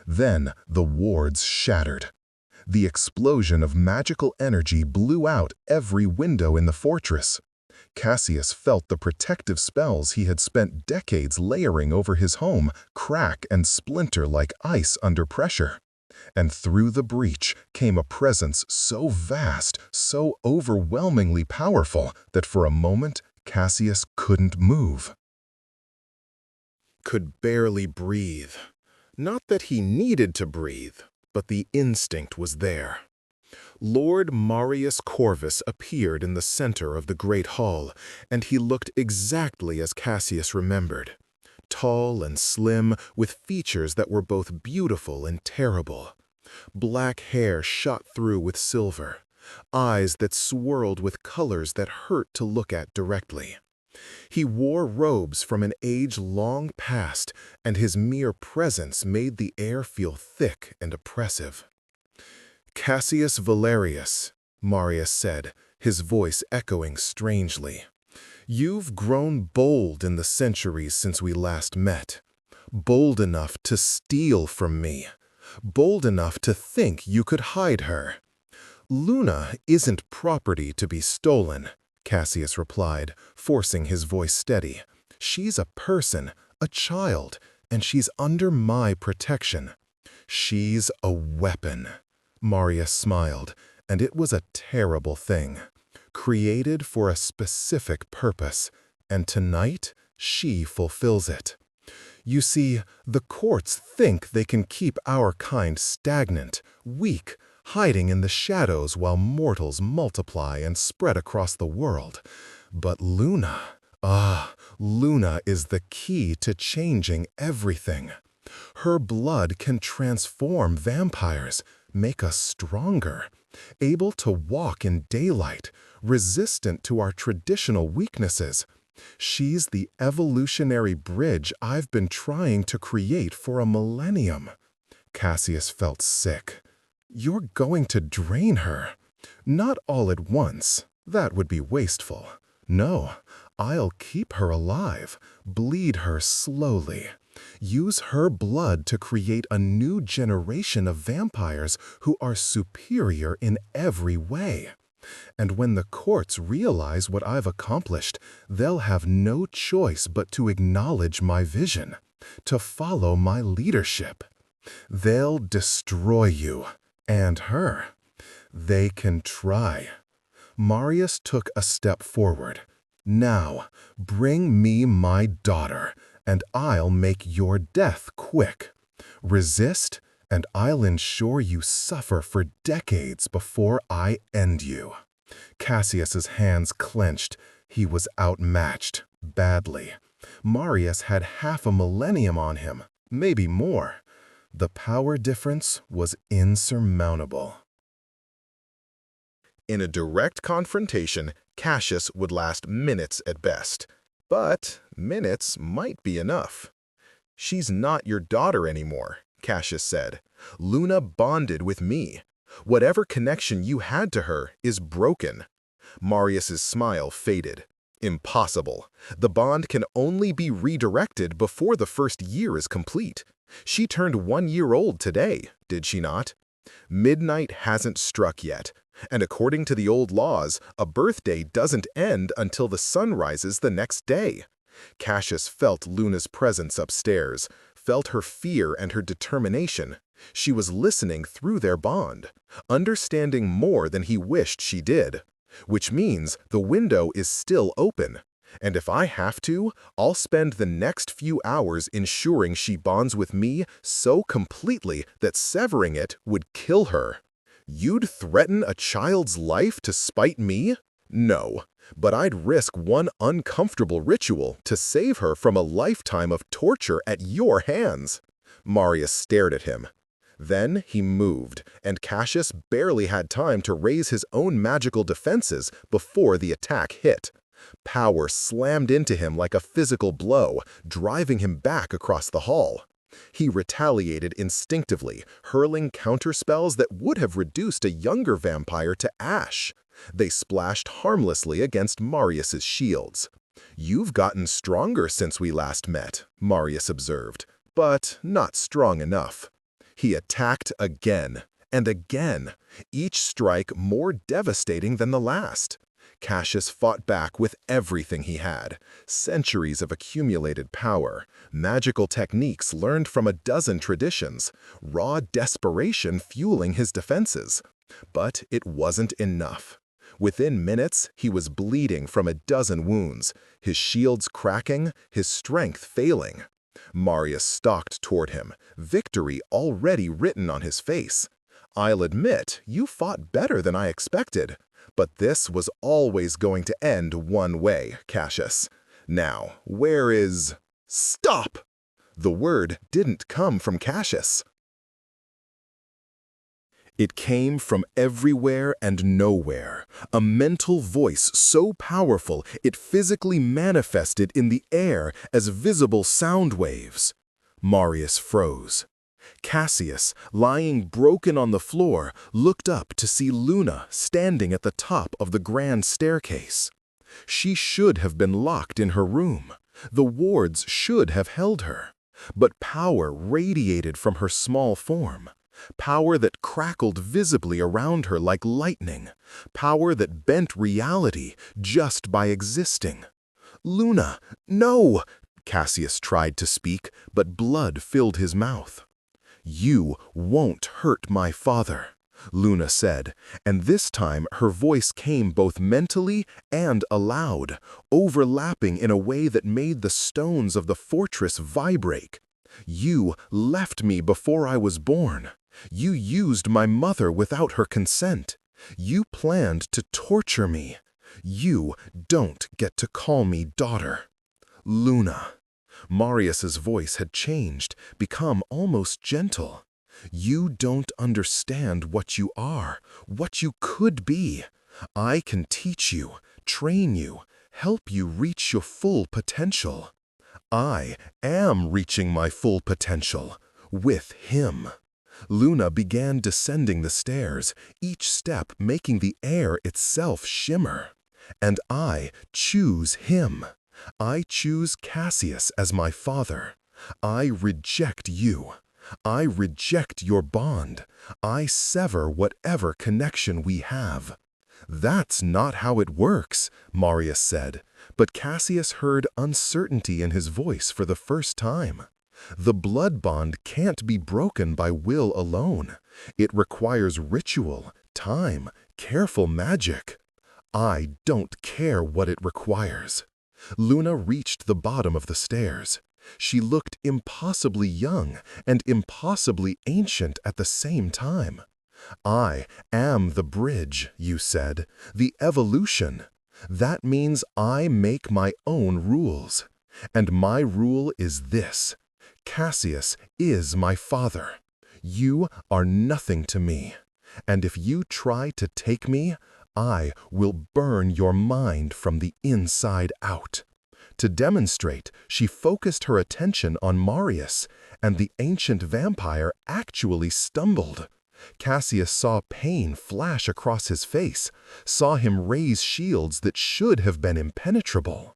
Then the wards shattered. The explosion of magical energy blew out every window in the fortress. Cassius felt the protective spells he had spent decades layering over his home crack and splinter like ice under pressure. And through the breach came a presence so vast, so overwhelmingly powerful, that for a moment Cassius couldn't move. Could barely breathe. Not that he needed to breathe, but the instinct was there. Lord Marius Corvus appeared in the center of the great hall, and he looked exactly as Cassius remembered. Tall and slim, with features that were both beautiful and terrible. Black hair shot through with silver, eyes that swirled with colors that hurt to look at directly. He wore robes from an age long past, and his mere presence made the air feel thick and oppressive. "Cassius Valerius," Marius said, his voice echoing strangely. "You've grown bold in the centuries since we last met. Bold enough to steal from me. Bold enough to think you could hide her." "Luna isn't property to be stolen," Cassius replied, forcing his voice steady. "She's a person, a child, and she's under my protection. She's a weapon." Marius smiled, and it was a terrible thing. Created for a specific purpose, and tonight she fulfills it. You see, the courts think they can keep our kind stagnant, weak, hiding in the shadows while mortals multiply and spread across the world. But Luna, Luna is the key to changing everything. Her blood can transform vampires, make us stronger, able to walk in daylight, resistant to our traditional weaknesses. She's the evolutionary bridge I've been trying to create for a millennium. Cassius felt sick. "You're going to drain her. Not all at once. That would be wasteful. No, I'll keep her alive, bleed her slowly. Use her blood to create a new generation of vampires who are superior in every way. And when the courts realize what I've accomplished, they'll have no choice but to acknowledge my vision, to follow my leadership. They'll destroy you, and her. They can try. Marius took a step forward. Now, bring me my daughter, and I'll make your death quick. Resist, and I'll ensure you suffer for decades before I end you. Cassius's hands clenched. He was outmatched, badly. Marius had half a millennium on him, maybe more. The power difference was insurmountable. In a direct confrontation, Cassius would last minutes at best. But minutes might be enough. "She's not your daughter anymore," Cassius said. "Luna bonded with me. Whatever connection you had to her is broken." Marius's smile faded. "Impossible. The bond can only be redirected before the first year is complete. She turned 1 year old today, did she not? Midnight hasn't struck yet, and according to the old laws, a birthday doesn't end until the sun rises the next day." Cassius felt Luna's presence upstairs, felt her fear and her determination. She was listening through their bond, understanding more than he wished she did. Which means the window is still open. And if I have to, I'll spend the next few hours ensuring she bonds with me so completely that severing it would kill her. You'd threaten a child's life to spite me? No, but I'd risk one uncomfortable ritual to save her from a lifetime of torture at your hands." Marius stared at him. Then he moved, and Cassius barely had time to raise his own magical defenses before the attack hit. Power slammed into him like a physical blow, driving him back across the hall. He retaliated instinctively, hurling counterspells that would have reduced a younger vampire to ash. They splashed harmlessly against Marius's shields. "You've gotten stronger since we last met," Marius observed, "but not strong enough." He attacked again and again, each strike more devastating than the last. Cassius fought back with everything he had: centuries of accumulated power, magical techniques learned from a dozen traditions, raw desperation fueling his defenses. But it wasn't enough. Within minutes, he was bleeding from a dozen wounds, his shields cracking, his strength failing. Marius stalked toward him, victory already written on his face. "I'll admit, you fought better than I expected. But this was always going to end one way, Cassius. Now, where is—" "Stop!" The word didn't come from Cassius. It came from everywhere and nowhere, a mental voice so powerful it physically manifested in the air as visible sound waves. Marius froze. Cassius, lying broken on the floor, looked up to see Luna standing at the top of the grand staircase. She should have been locked in her room. The wards should have held her. But power radiated from her small form. Power that crackled visibly around her like lightning. Power that bent reality just by existing. "Luna, no!" Cassius tried to speak, but blood filled his mouth. "You won't hurt my father," Luna said, and this time her voice came both mentally and aloud, overlapping in a way that made the stones of the fortress vibrate. "You left me before I was born. You used my mother without her consent. You planned to torture me. You don't get to call me daughter. Luna." Marius's voice had changed, become almost gentle. "You don't understand what you are, what you could be. I can teach you, train you, help you reach your full potential. I am reaching my full potential with him." Luna began descending the stairs, each step making the air itself shimmer. "And I choose him. I choose Cassius as my father. I reject you. I reject your bond. I sever whatever connection we have." "That's not how it works," Marius said, but Cassius heard uncertainty in his voice for the first time. The blood bond can't be broken by will alone. It requires ritual, time, careful magic. I don't care what it requires. Luna reached the bottom of the stairs. She looked impossibly young and impossibly ancient at the same time. I am the bridge, you said, the evolution. That means I make my own rules. And my rule is this: Cassius is my father. You are nothing to me. And if you try to take me, I will burn your mind from the inside out. To demonstrate, she focused her attention on Marius, and the ancient vampire actually stumbled. Cassius saw pain flash across his face, saw him raise shields that should have been impenetrable.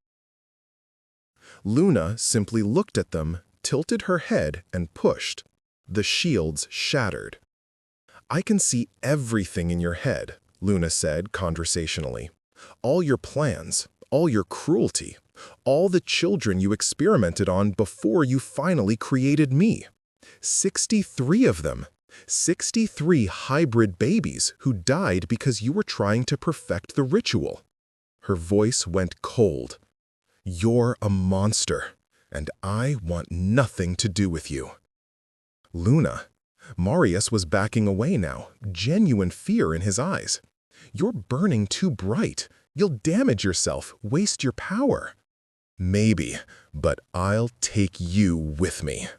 Luna simply looked at them, tilted her head, and pushed. The shields shattered. "I can see everything in your head," Luna said conversationally. "All your plans, all your cruelty, all the children you experimented on before you finally created me. 63 of them. 63 hybrid babies who died because you were trying to perfect the ritual." Her voice went cold. "You're a monster, and I want nothing to do with you." "Luna." Marius was backing away now, genuine fear in his eyes. "You're burning too bright. You'll damage yourself, waste your power." "Maybe, but I'll take you with me."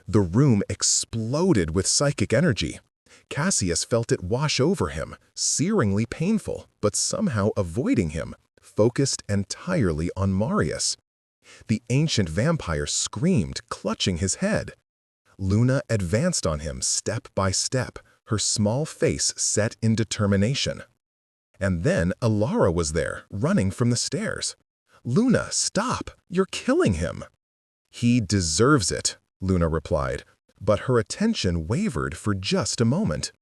The room exploded with psychic energy. Cassius felt it wash over him, searingly painful, but somehow avoiding him, focused entirely on Marius. The ancient vampire screamed, clutching his head. Luna advanced on him step by step, her small face set in determination. And then Alara was there, running from the stairs. "Luna, stop! You're killing him!" "He deserves it," Luna replied, but her attention wavered for just a moment.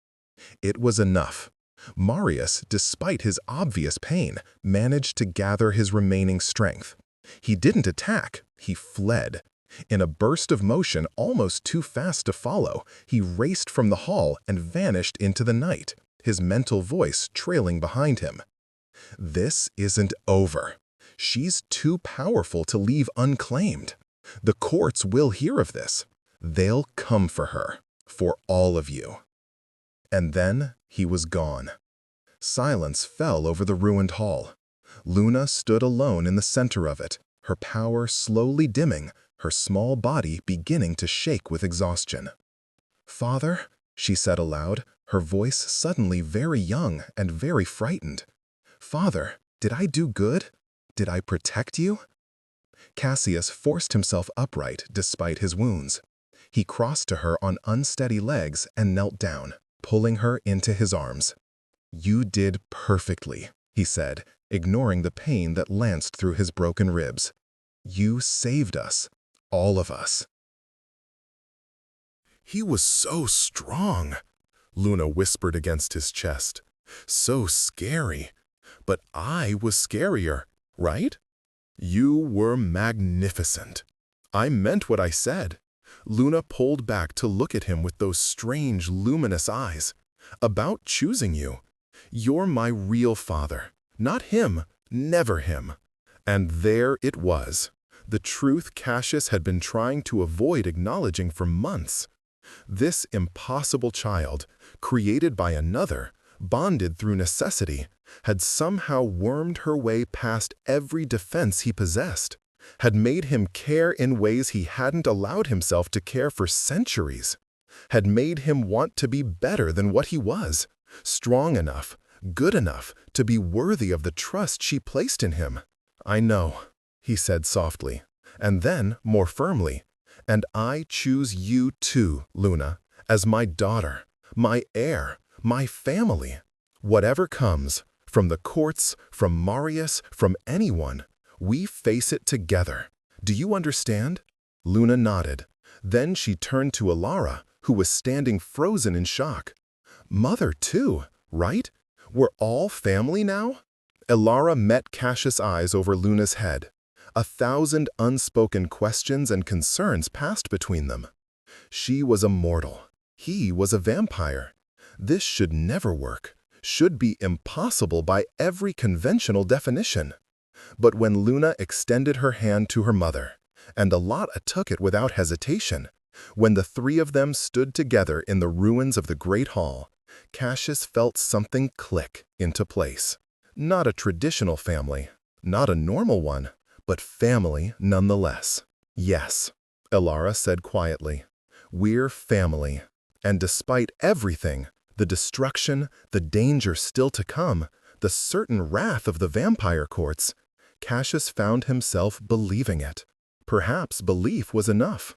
It was enough. Marius, despite his obvious pain, managed to gather his remaining strength. He didn't attack, he fled. In a burst of motion almost too fast to follow, he raced from the hall and vanished into the night, his mental voice trailing behind him. "This isn't over. She's too powerful to leave unclaimed. The courts will hear of this. They'll come for her, for all of you." And then he was gone. Silence fell over the ruined hall. Luna stood alone in the center of it, her power slowly dimming, her small body beginning to shake with exhaustion. "Father," she said aloud, her voice suddenly very young and very frightened. "Father, did I do good? Did I protect you?" Cassius forced himself upright despite his wounds. He crossed to her on unsteady legs and knelt down, pulling her into his arms. "You did perfectly," he said, ignoring the pain that lanced through his broken ribs. "You saved us, all of us." "He was so strong," Luna whispered against his chest. "So scary. But I was scarier, right? You were magnificent." "I meant what I said." Luna pulled back to look at him with those strange, luminous eyes. "About choosing you. You're my real father. Not him, never him." And there it was, the truth Cassius had been trying to avoid acknowledging for months. This impossible child, created by another, bonded through necessity, had somehow wormed her way past every defense he possessed, had made him care in ways he hadn't allowed himself to care for centuries, had made him want to be better than what he was, strong enough, good enough to be worthy of the trust she placed in him. "I know," he said softly, and then more firmly, "and I choose you too, Luna, as my daughter, my heir, my family. Whatever comes, from the courts, from Marius, from anyone, we face it together. Do you understand?" Luna nodded. Then she turned to Alara, who was standing frozen in shock. "Mother too, right? We're all family now? Ilara met Cassius' eyes over Luna's head. 1,000 unspoken questions and concerns passed between them. She was a mortal. He was a vampire. This should never work, should be impossible by every conventional definition. But when Luna extended her hand to her mother, and Ilara took it without hesitation, when the three of them stood together in the ruins of the Great Hall, Cassius felt something click into place. Not a traditional family, not a normal one, but family nonetheless. Yes, Ilara said quietly, we're family. And despite everything, the destruction, the danger still to come, the certain wrath of the vampire courts, Cassius found himself believing it. Perhaps belief was enough.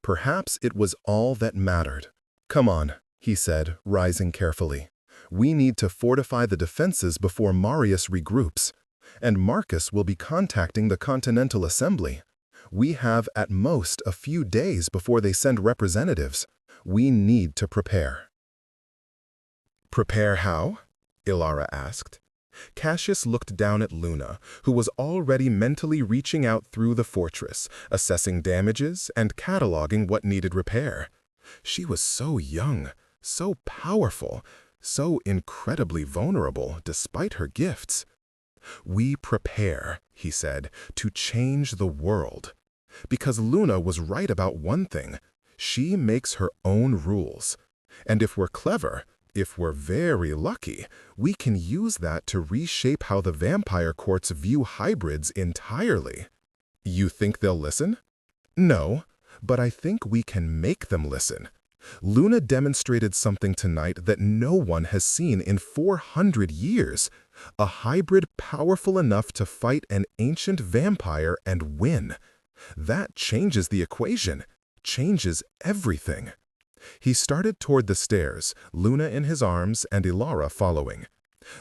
Perhaps it was all that mattered. Come on, he said, rising carefully. We need to fortify the defenses before Marius regroups, and Marcus will be contacting the Continental Assembly. We have at most a few days before they send representatives. We need to prepare. Prepare how? Ilara asked. Cassius looked down at Luna, who was already mentally reaching out through the fortress, assessing damages and cataloging what needed repair. She was so young, so powerful, so incredibly vulnerable despite her gifts. We prepare, he said, to change the world. Because Luna was right about one thing. She makes her own rules. And if we're clever, if we're very lucky, we can use that to reshape how the vampire courts view hybrids entirely. You think they'll listen? No, but I think we can make them listen. Luna demonstrated something tonight that no one has seen in 400 years. A hybrid powerful enough to fight an ancient vampire and win. That changes the equation, changes everything. He started toward the stairs, Luna in his arms and Ilara following.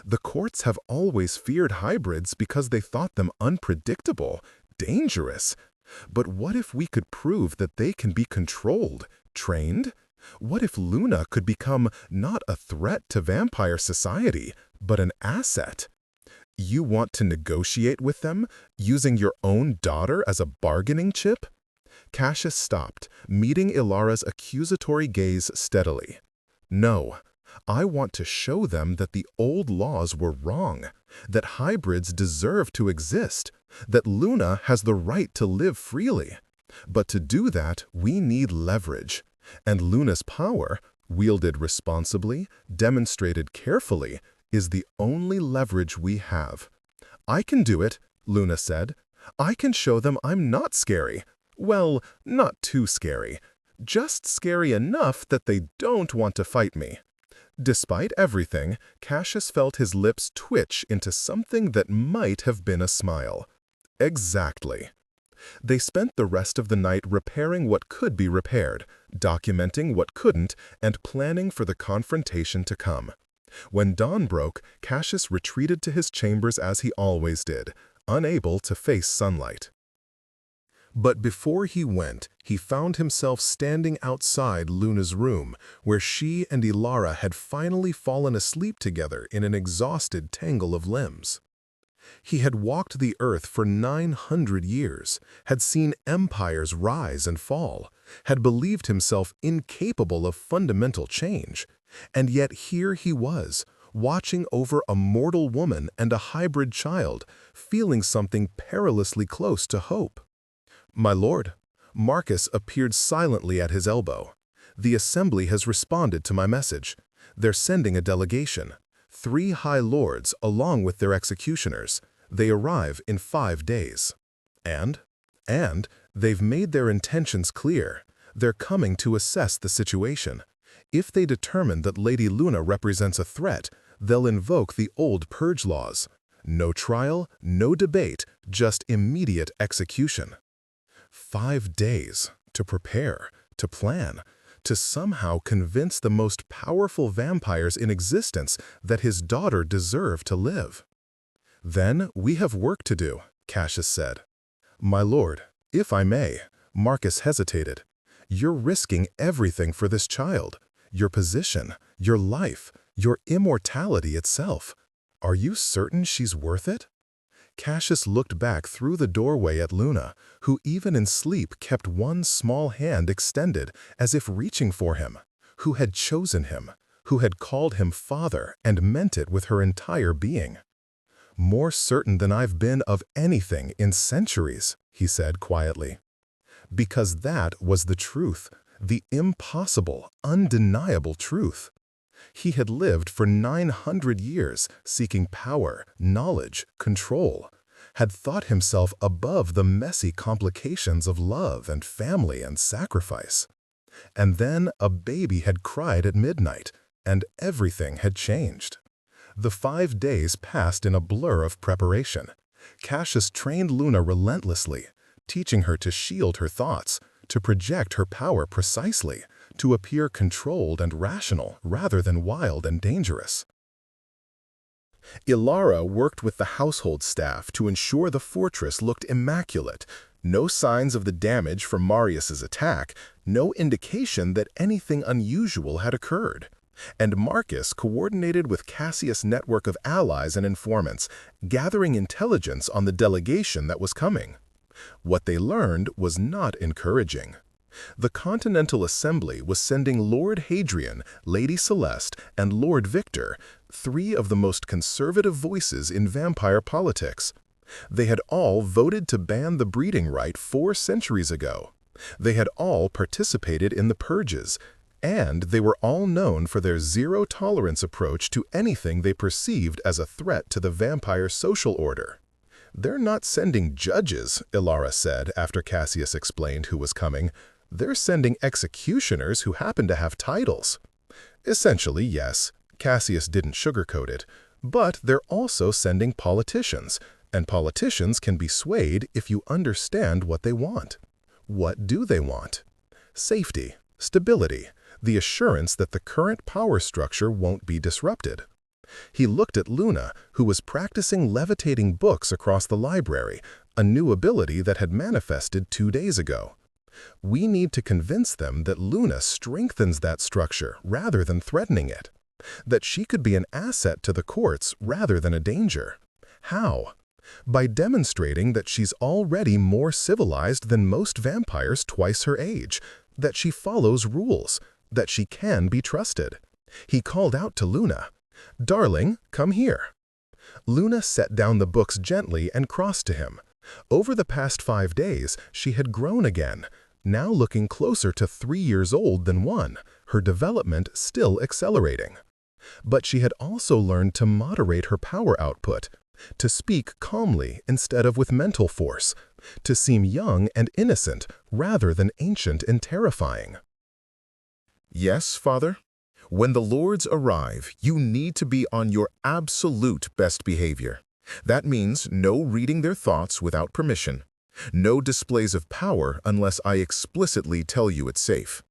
The courts have always feared hybrids because they thought them unpredictable, dangerous. But what if we could prove that they can be controlled, trained? What if Luna could become not a threat to vampire society, but an asset? You want to negotiate with them, using your own daughter as a bargaining chip? Cassius stopped, meeting Ilara's accusatory gaze steadily. No, I want to show them that the old laws were wrong, that hybrids deserve to exist, that Luna has the right to live freely. But to do that, we need leverage. And Luna's power, wielded responsibly, demonstrated carefully, is the only leverage we have. I can do it, Luna said. I can show them I'm not scary. Well, not too scary. Just scary enough that they don't want to fight me. Despite everything, Cassius felt his lips twitch into something that might have been a smile. Exactly. They spent the rest of the night repairing what could be repaired, documenting what couldn't, and planning for the confrontation to come. When dawn broke, Cassius retreated to his chambers as he always did, unable to face sunlight. But before he went, he found himself standing outside Luna's room, where she and Ilara had finally fallen asleep together in an exhausted tangle of limbs. He had walked the earth for 900 years, had seen empires rise and fall, had believed himself incapable of fundamental change, and yet here he was, watching over a mortal woman and a hybrid child, feeling something perilously close to hope. My lord, Marcus appeared silently at his elbow. The assembly has responded to my message. They're sending a delegation. 3 high lords along with their executioners. They arrive in 5 days. And they've made their intentions clear. They're coming to assess the situation. If they determine that Lady Luna represents a threat, they'll invoke the old purge laws. No trial, no debate, just immediate execution. 5 days to prepare, to plan, to somehow convince the most powerful vampires in existence that his daughter deserved to live. Then we have work to do, Cassius said. My lord, if I may, Marcus hesitated. You're risking everything for this child, your position, your life, your immortality itself. Are you certain she's worth it? Cassius looked back through the doorway at Luna, who even in sleep kept one small hand extended as if reaching for him, who had chosen him, who had called him father and meant it with her entire being. More certain than I've been of anything in centuries, he said quietly. Because that was the truth, the impossible, undeniable truth. He had lived for 900 years seeking power, knowledge, control, had thought himself above the messy complications of love and family and sacrifice. And then a baby had cried at midnight, and everything had changed. The 5 days passed in a blur of preparation. Cassius trained Luna relentlessly, teaching her to shield her thoughts, to project her power precisely, to appear controlled and rational rather than wild and dangerous. Ilara worked with the household staff to ensure the fortress looked immaculate. No signs of the damage from Marius's attack, no indication that anything unusual had occurred. And Marcus coordinated with Cassius' network of allies and informants, gathering intelligence on the delegation that was coming. What they learned was not encouraging. The Continental Assembly was sending Lord Hadrian, Lady Celeste, and Lord Victor, 3 of the most conservative voices in vampire politics. They had all voted to ban the breeding right 4 centuries ago. They had all participated in the purges, and they were all known for their zero-tolerance approach to anything they perceived as a threat to the vampire social order. They're not sending judges, Ilara said after Cassius explained who was coming. They're sending executioners who happen to have titles. Essentially, yes, Cassius didn't sugarcoat it, but they're also sending politicians, and politicians can be swayed if you understand what they want. What do they want? Safety, stability, the assurance that the current power structure won't be disrupted. He looked at Luna, who was practicing levitating books across the library, a new ability that had manifested 2 days ago. We need to convince them that Luna strengthens that structure rather than threatening it, that she could be an asset to the courts rather than a danger. How? By demonstrating that she's already more civilized than most vampires twice her age, that she follows rules, that she can be trusted. He called out to Luna, "Darling, come here." Luna set down the books gently and crossed to him. Over the past 5 days, she had grown again, now looking closer to 3 years old than 1, her development still accelerating. But she had also learned to moderate her power output, to speak calmly instead of with mental force, to seem young and innocent rather than ancient and terrifying. Yes, Father? When the lords arrive, you need to be on your absolute best behavior. That means no reading their thoughts without permission, no displays of power unless I explicitly tell you it's safe,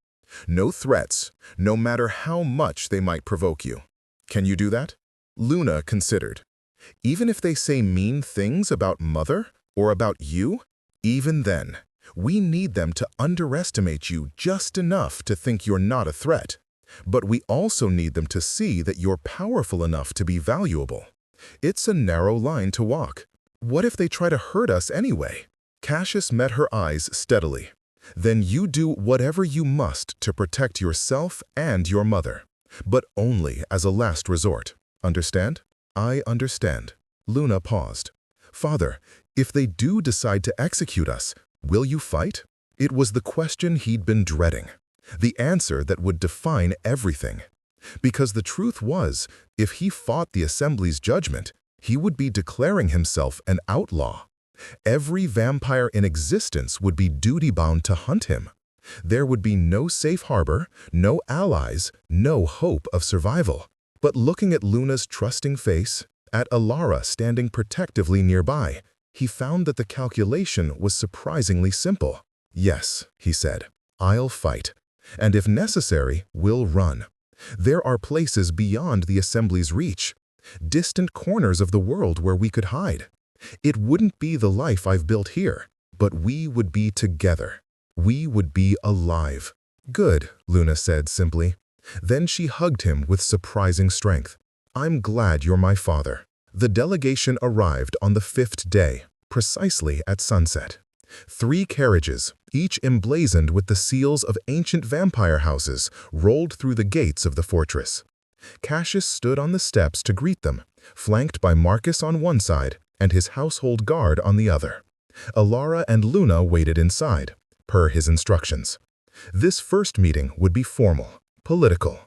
no threats, no matter how much they might provoke you. Can you do that? Luna considered. Even if they say mean things about Mother or about you, even then, we need them to underestimate you just enough to think you're not a threat. But we also need them to see that you're powerful enough to be valuable. It's a narrow line to walk. What if they try to hurt us anyway? Cassius met her eyes steadily. Then you do whatever you must to protect yourself and your mother, but only as a last resort. Understand? I understand. Luna paused. Father, if they do decide to execute us, will you fight? It was the question he'd been dreading. The answer that would define everything. Because the truth was, if he fought the Assembly's judgment, he would be declaring himself an outlaw. Every vampire in existence would be duty-bound to hunt him. There would be no safe harbor, no allies, no hope of survival. But looking at Luna's trusting face, at Ilara standing protectively nearby, he found that the calculation was surprisingly simple. Yes, he said, I'll fight. And if necessary, we'll run. There are places beyond the Assembly's reach, distant corners of the world where we could hide. It wouldn't be the life I've built here, but we would be together. We would be alive. Good, Luna said simply. Then she hugged him with surprising strength. I'm glad you're my father. The delegation arrived on the 5th day, precisely at sunset. 3 carriages, each emblazoned with the seals of ancient vampire houses, rolled through the gates of the fortress. Cassius stood on the steps to greet them, flanked by Marcus on one side and his household guard on the other. Ilara and Luna waited inside, per his instructions. This first meeting would be formal, political.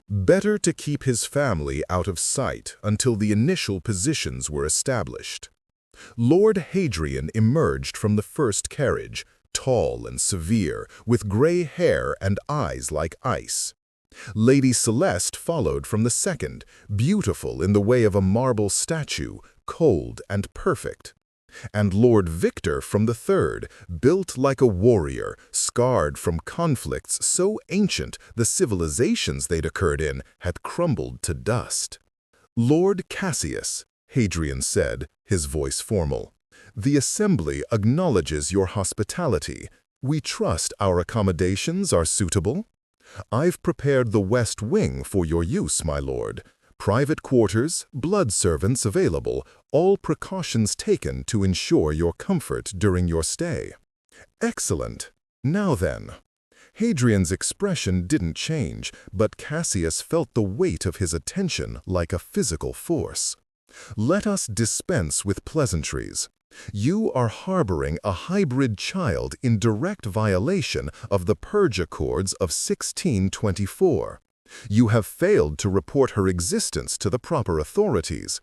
Better to keep his family out of sight until the initial positions were established. Lord Hadrian emerged from the first carriage, tall and severe, with gray hair and eyes like ice. Lady Celeste followed from the second, beautiful in the way of a marble statue, cold and perfect. And Lord Victor from the third, built like a warrior, scarred from conflicts so ancient the civilizations they'd occurred in had crumbled to dust. Lord Cassius, Hadrian said, his voice formal, the assembly acknowledges your hospitality. We trust our accommodations are suitable. I've prepared the West Wing for your use, my lord. Private quarters, blood servants available, all precautions taken to ensure your comfort during your stay. Excellent. Now then. Hadrian's expression didn't change, but Cassius felt the weight of his attention like a physical force. Let us dispense with pleasantries. You are harboring a hybrid child in direct violation of the Purge Accords of 1624. You have failed to report her existence to the proper authorities.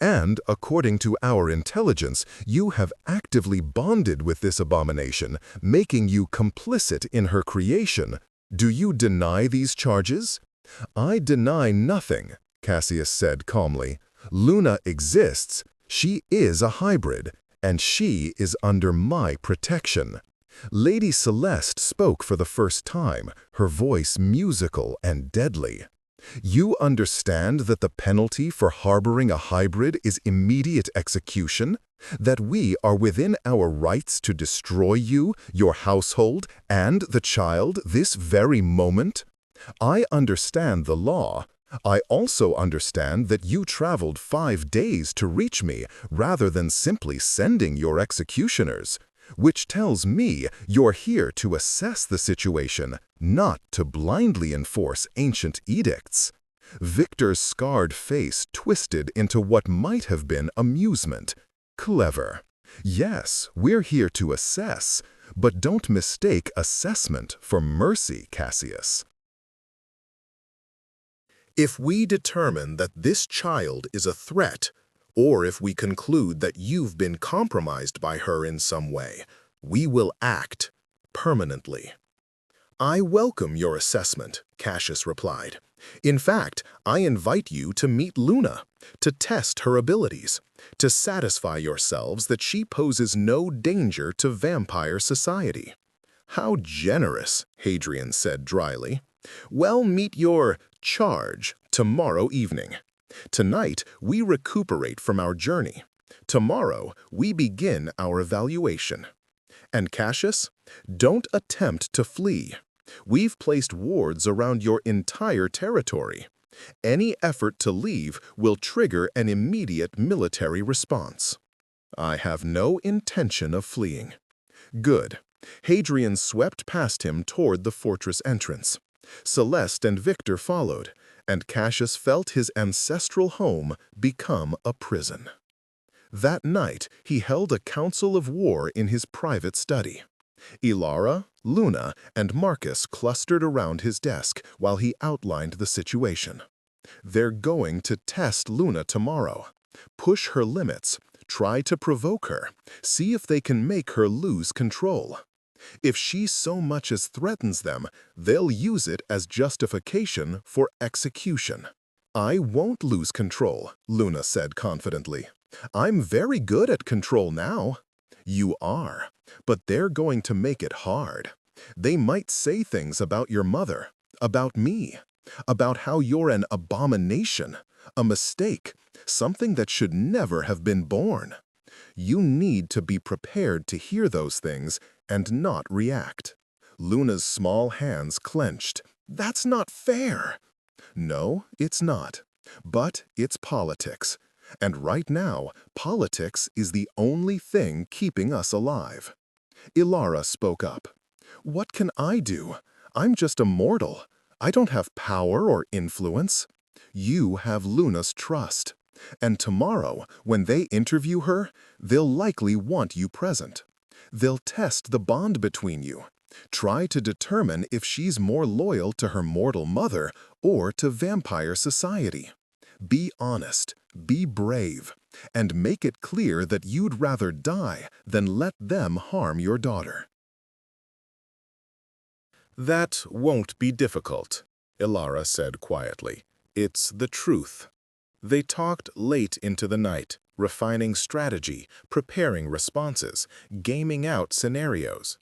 And, according to our intelligence, you have actively bonded with this abomination, making you complicit in her creation. Do you deny these charges? I deny nothing, Cassius said calmly. Luna exists. She is a hybrid, and she is under my protection. Lady Celeste spoke for the first time, her voice musical and deadly. You understand that the penalty for harboring a hybrid is immediate execution? That we are within our rights to destroy you, your household, and the child this very moment? I understand the law. I also understand that you traveled 5 days to reach me rather than simply sending your executioners, which tells me you're here to assess the situation, not to blindly enforce ancient edicts. Victor's scarred face twisted into what might have been amusement. Clever. Yes, we're here to assess, but don't mistake assessment for mercy, Cassius. If we determine that this child is a threat, or if we conclude that you've been compromised by her in some way, we will act permanently. I welcome your assessment, Cassius replied. In fact, I invite you to meet Luna, to test her abilities, to satisfy yourselves that she poses no danger to vampire society. How generous, Hadrian said dryly. Well, meet your charge tomorrow evening. Tonight, we recuperate from our journey. Tomorrow, we begin our evaluation. And Cassius, don't attempt to flee. We've placed wards around your entire territory. Any effort to leave will trigger an immediate military response. I have no intention of fleeing. Good. Hadrian swept past him toward the fortress entrance. Celeste and Victor followed, and Cassius felt his ancestral home become a prison. That night, he held a council of war in his private study. Ilara, Luna, and Marcus clustered around his desk while he outlined the situation. They're going to test Luna tomorrow, push her limits, try to provoke her, see if they can make her lose control. If she so much as threatens them, they'll use it as justification for execution. I won't lose control, Luna said confidently. I'm very good at control now. You are, but they're going to make it hard. They might say things about your mother, about me, about how you're an abomination, a mistake, something that should never have been born. You need to be prepared to hear those things and not react. Luna's small hands clenched. That's not fair. No, it's not. But it's politics. And right now, politics is the only thing keeping us alive. Ilara spoke up. What can I do? I'm just a mortal. I don't have power or influence. You have Luna's trust. And tomorrow, when they interview her, they'll likely want you present. They'll test the bond between you. Try to determine if she's more loyal to her mortal mother or to vampire society. Be honest, be brave, and make it clear that you'd rather die than let them harm your daughter. That won't be difficult, Ilara said quietly. It's the truth. They talked late into the night, refining strategy, preparing responses, gaming out scenarios.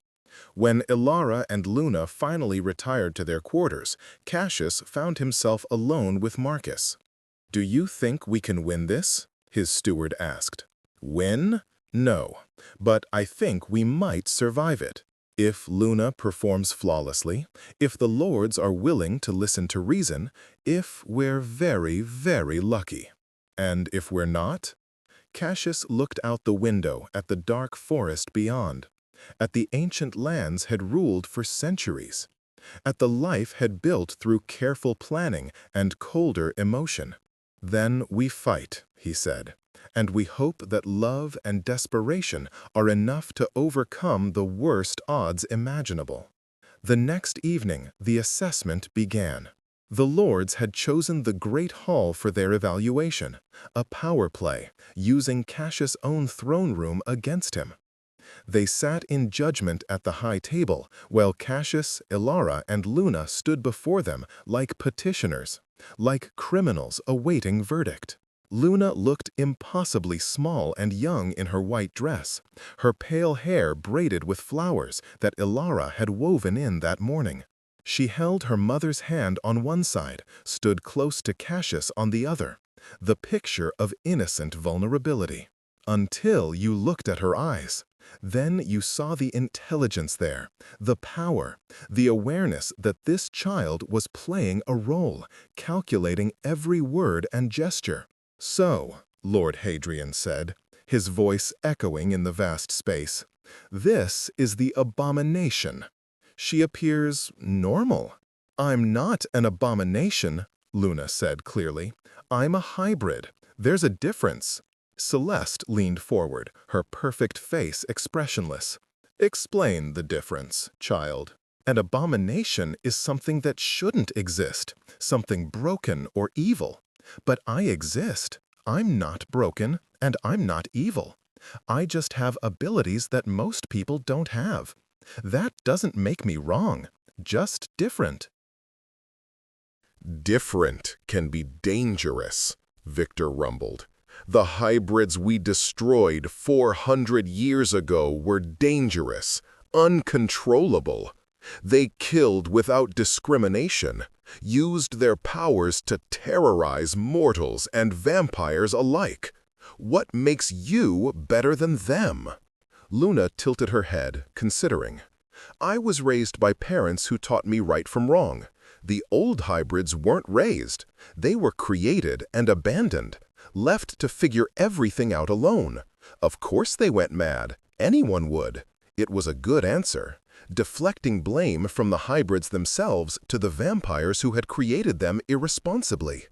When Ilara and Luna finally retired to their quarters, Cassius found himself alone with Marcus. "Do you think we can win this?" his steward asked. "Win? No, but I think we might survive it. If Luna performs flawlessly, if the lords are willing to listen to reason, if we're very, very lucky. And if we're not?" Cassius looked out the window at the dark forest beyond, at the ancient lands had ruled for centuries, at the life had built through careful planning and colder emotion. "Then we fight," he said, "and we hope that love and desperation are enough to overcome the worst odds imaginable." The next evening, the assessment began. The lords had chosen the great hall for their evaluation, a power play, using Cassius' own throne room against him. They sat in judgment at the high table, while Cassius, Ilara, and Luna stood before them like petitioners, like criminals awaiting verdict. Luna looked impossibly small and young in her white dress, her pale hair braided with flowers that Ilara had woven in that morning. She held her mother's hand on one side, stood close to Cassius on the other, the picture of innocent vulnerability. Until you looked at her eyes. Then you saw the intelligence there, the power, the awareness that this child was playing a role, calculating every word and gesture. "So," Lord Hadrian said, his voice echoing in the vast space, "this is the abomination. She appears normal." "I'm not an abomination," Luna said clearly. "I'm a hybrid. There's a difference." Celeste leaned forward, her perfect face expressionless. "Explain the difference, child." "An abomination is something that shouldn't exist, something broken or evil. But I exist. I'm not broken, and I'm not evil. I just have abilities that most people don't have. That doesn't make me wrong, just different." "Different can be dangerous," Victor rumbled. "The hybrids we destroyed 400 years ago were dangerous, uncontrollable. They killed without discrimination, used their powers to terrorize mortals and vampires alike. What makes you better than them?" Luna tilted her head, considering. "I was raised by parents who taught me right from wrong. The old hybrids weren't raised. They were created and abandoned, left to figure everything out alone. Of course they went mad. Anyone would." It was a good answer, deflecting blame from the hybrids themselves to the vampires who had created them irresponsibly.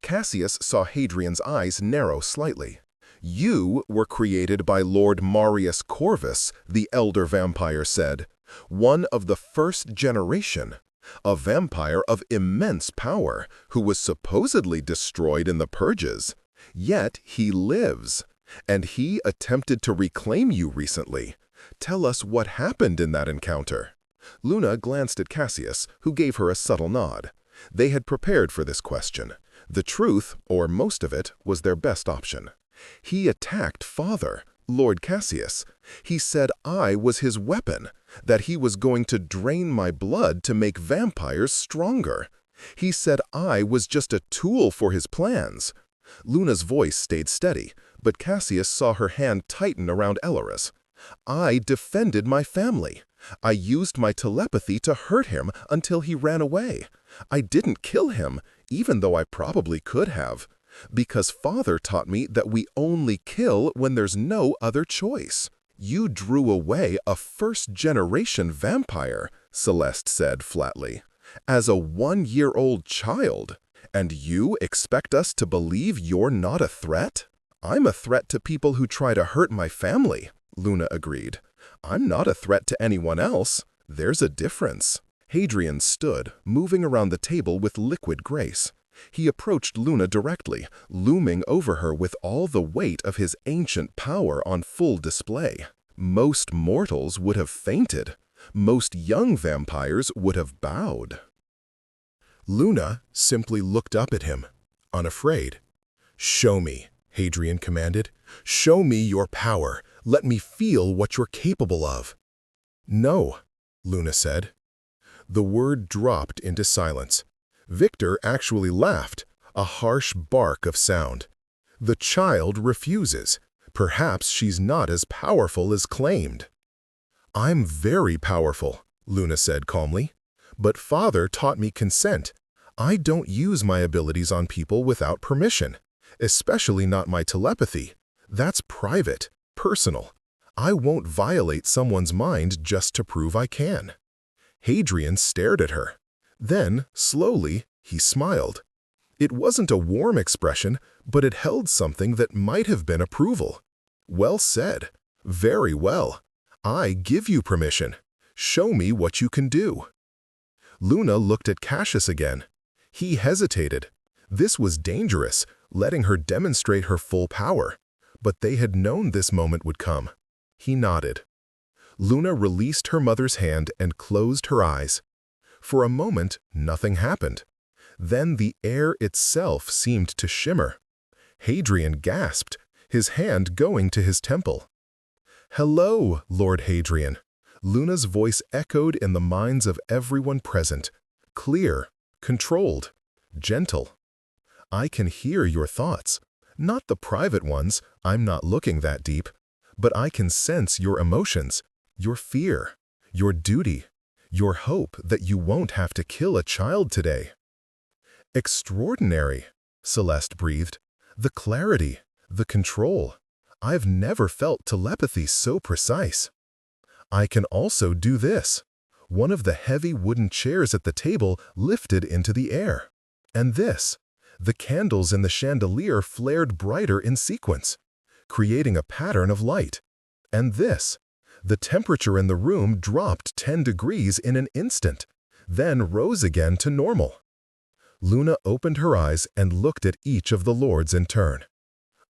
Cassius saw Hadrian's eyes narrow slightly. "You were created by Lord Marius Corvus," the elder vampire said. "One of the first generation. A vampire of immense power who was supposedly destroyed in the purges. Yet he lives. And he attempted to reclaim you recently. Tell us what happened in that encounter." Luna glanced at Cassius, who gave her a subtle nod. They had prepared for this question. The truth, or most of it, was their best option. "He attacked Father, Lord Cassius. He said I was his weapon, that he was going to drain my blood to make vampires stronger. He said I was just a tool for his plans." Luna's voice stayed steady, but Cassius saw her hand tighten around Ilara's. "I defended my family. I used my telepathy to hurt him until he ran away. I didn't kill him, even though I probably could have, because Father taught me that we only kill when there's no other choice. You drew away a first-generation vampire, Celeste said flatly, as a 1-year-old child, and you expect us to believe you're not a threat? I'm a threat to people who try to hurt my family, Luna agreed. I'm not a threat to anyone else. There's a difference. Hadrian stood, moving around the table with liquid grace. He approached Luna directly, looming over her with all the weight of his ancient power on full display. Most mortals would have fainted. Most young vampires would have bowed. Luna simply looked up at him, unafraid. "Show me," Hadrian commanded. "Show me your power. Let me feel what you're capable of." "No," Luna said. The word dropped into silence. Victor actually laughed, a harsh bark of sound. The child refuses. Perhaps she's not as powerful as claimed. "I'm very powerful," Luna said calmly. "But Father taught me consent. I don't use my abilities on people without permission, especially not my telepathy. That's private, personal. I won't violate someone's mind just to prove I can." Hadrian stared at her. Then, slowly, he smiled. It wasn't a warm expression, but it held something that might have been approval. "Well said. Very well. I give you permission. Show me what you can do." Luna looked at Cassius again. He hesitated. This was dangerous, letting her demonstrate her full power. But they had known this moment would come. He nodded. Luna released her mother's hand and closed her eyes. For a moment, nothing happened. Then the air itself seemed to shimmer. Hadrian gasped, his hand going to his temple. "Hello, Lord Hadrian." Luna's voice echoed in the minds of everyone present. Clear, controlled, gentle. "I can hear your thoughts. Not the private ones, I'm not looking that deep. But I can sense your emotions, your fear, your duty, your hope that you won't have to kill a child today." "Extraordinary," Celeste breathed. "The clarity, the control. I've never felt telepathy so precise. I can also do this." One of the heavy wooden chairs at the table lifted into the air. And this. The candles in the chandelier flared brighter in sequence, creating a pattern of light. And this. The temperature in the room dropped 10 degrees in an instant, then rose again to normal. Luna opened her eyes and looked at each of the lords in turn.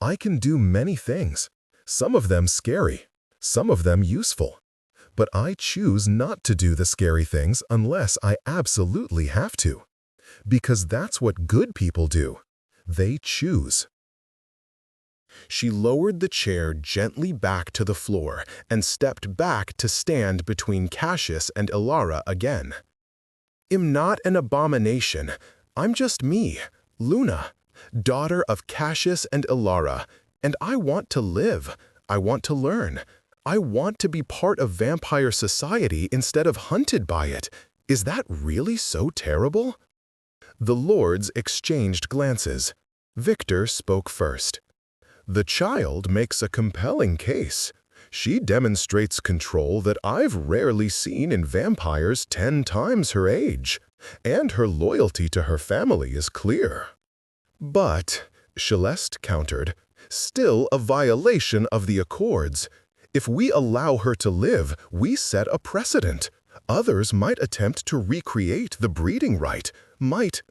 "I can do many things, some of them scary, some of them useful. But I choose not to do the scary things unless I absolutely have to. Because that's what good people do. They choose." She lowered the chair gently back to the floor and stepped back to stand between Cassius and Ilara again. "I'm not an abomination. I'm just me, Luna, daughter of Cassius and Ilara, and I want to live. I want to learn. I want to be part of vampire society instead of hunted by it. Is that really so terrible?" The lords exchanged glances. Victor spoke first. "The child makes a compelling case. She demonstrates control that I've rarely seen in vampires 10 times her age, and her loyalty to her family is clear." "But," Celeste countered, "still a violation of the Accords. If we allow her to live, we set a precedent. Others might attempt to recreate the breeding rite, might..."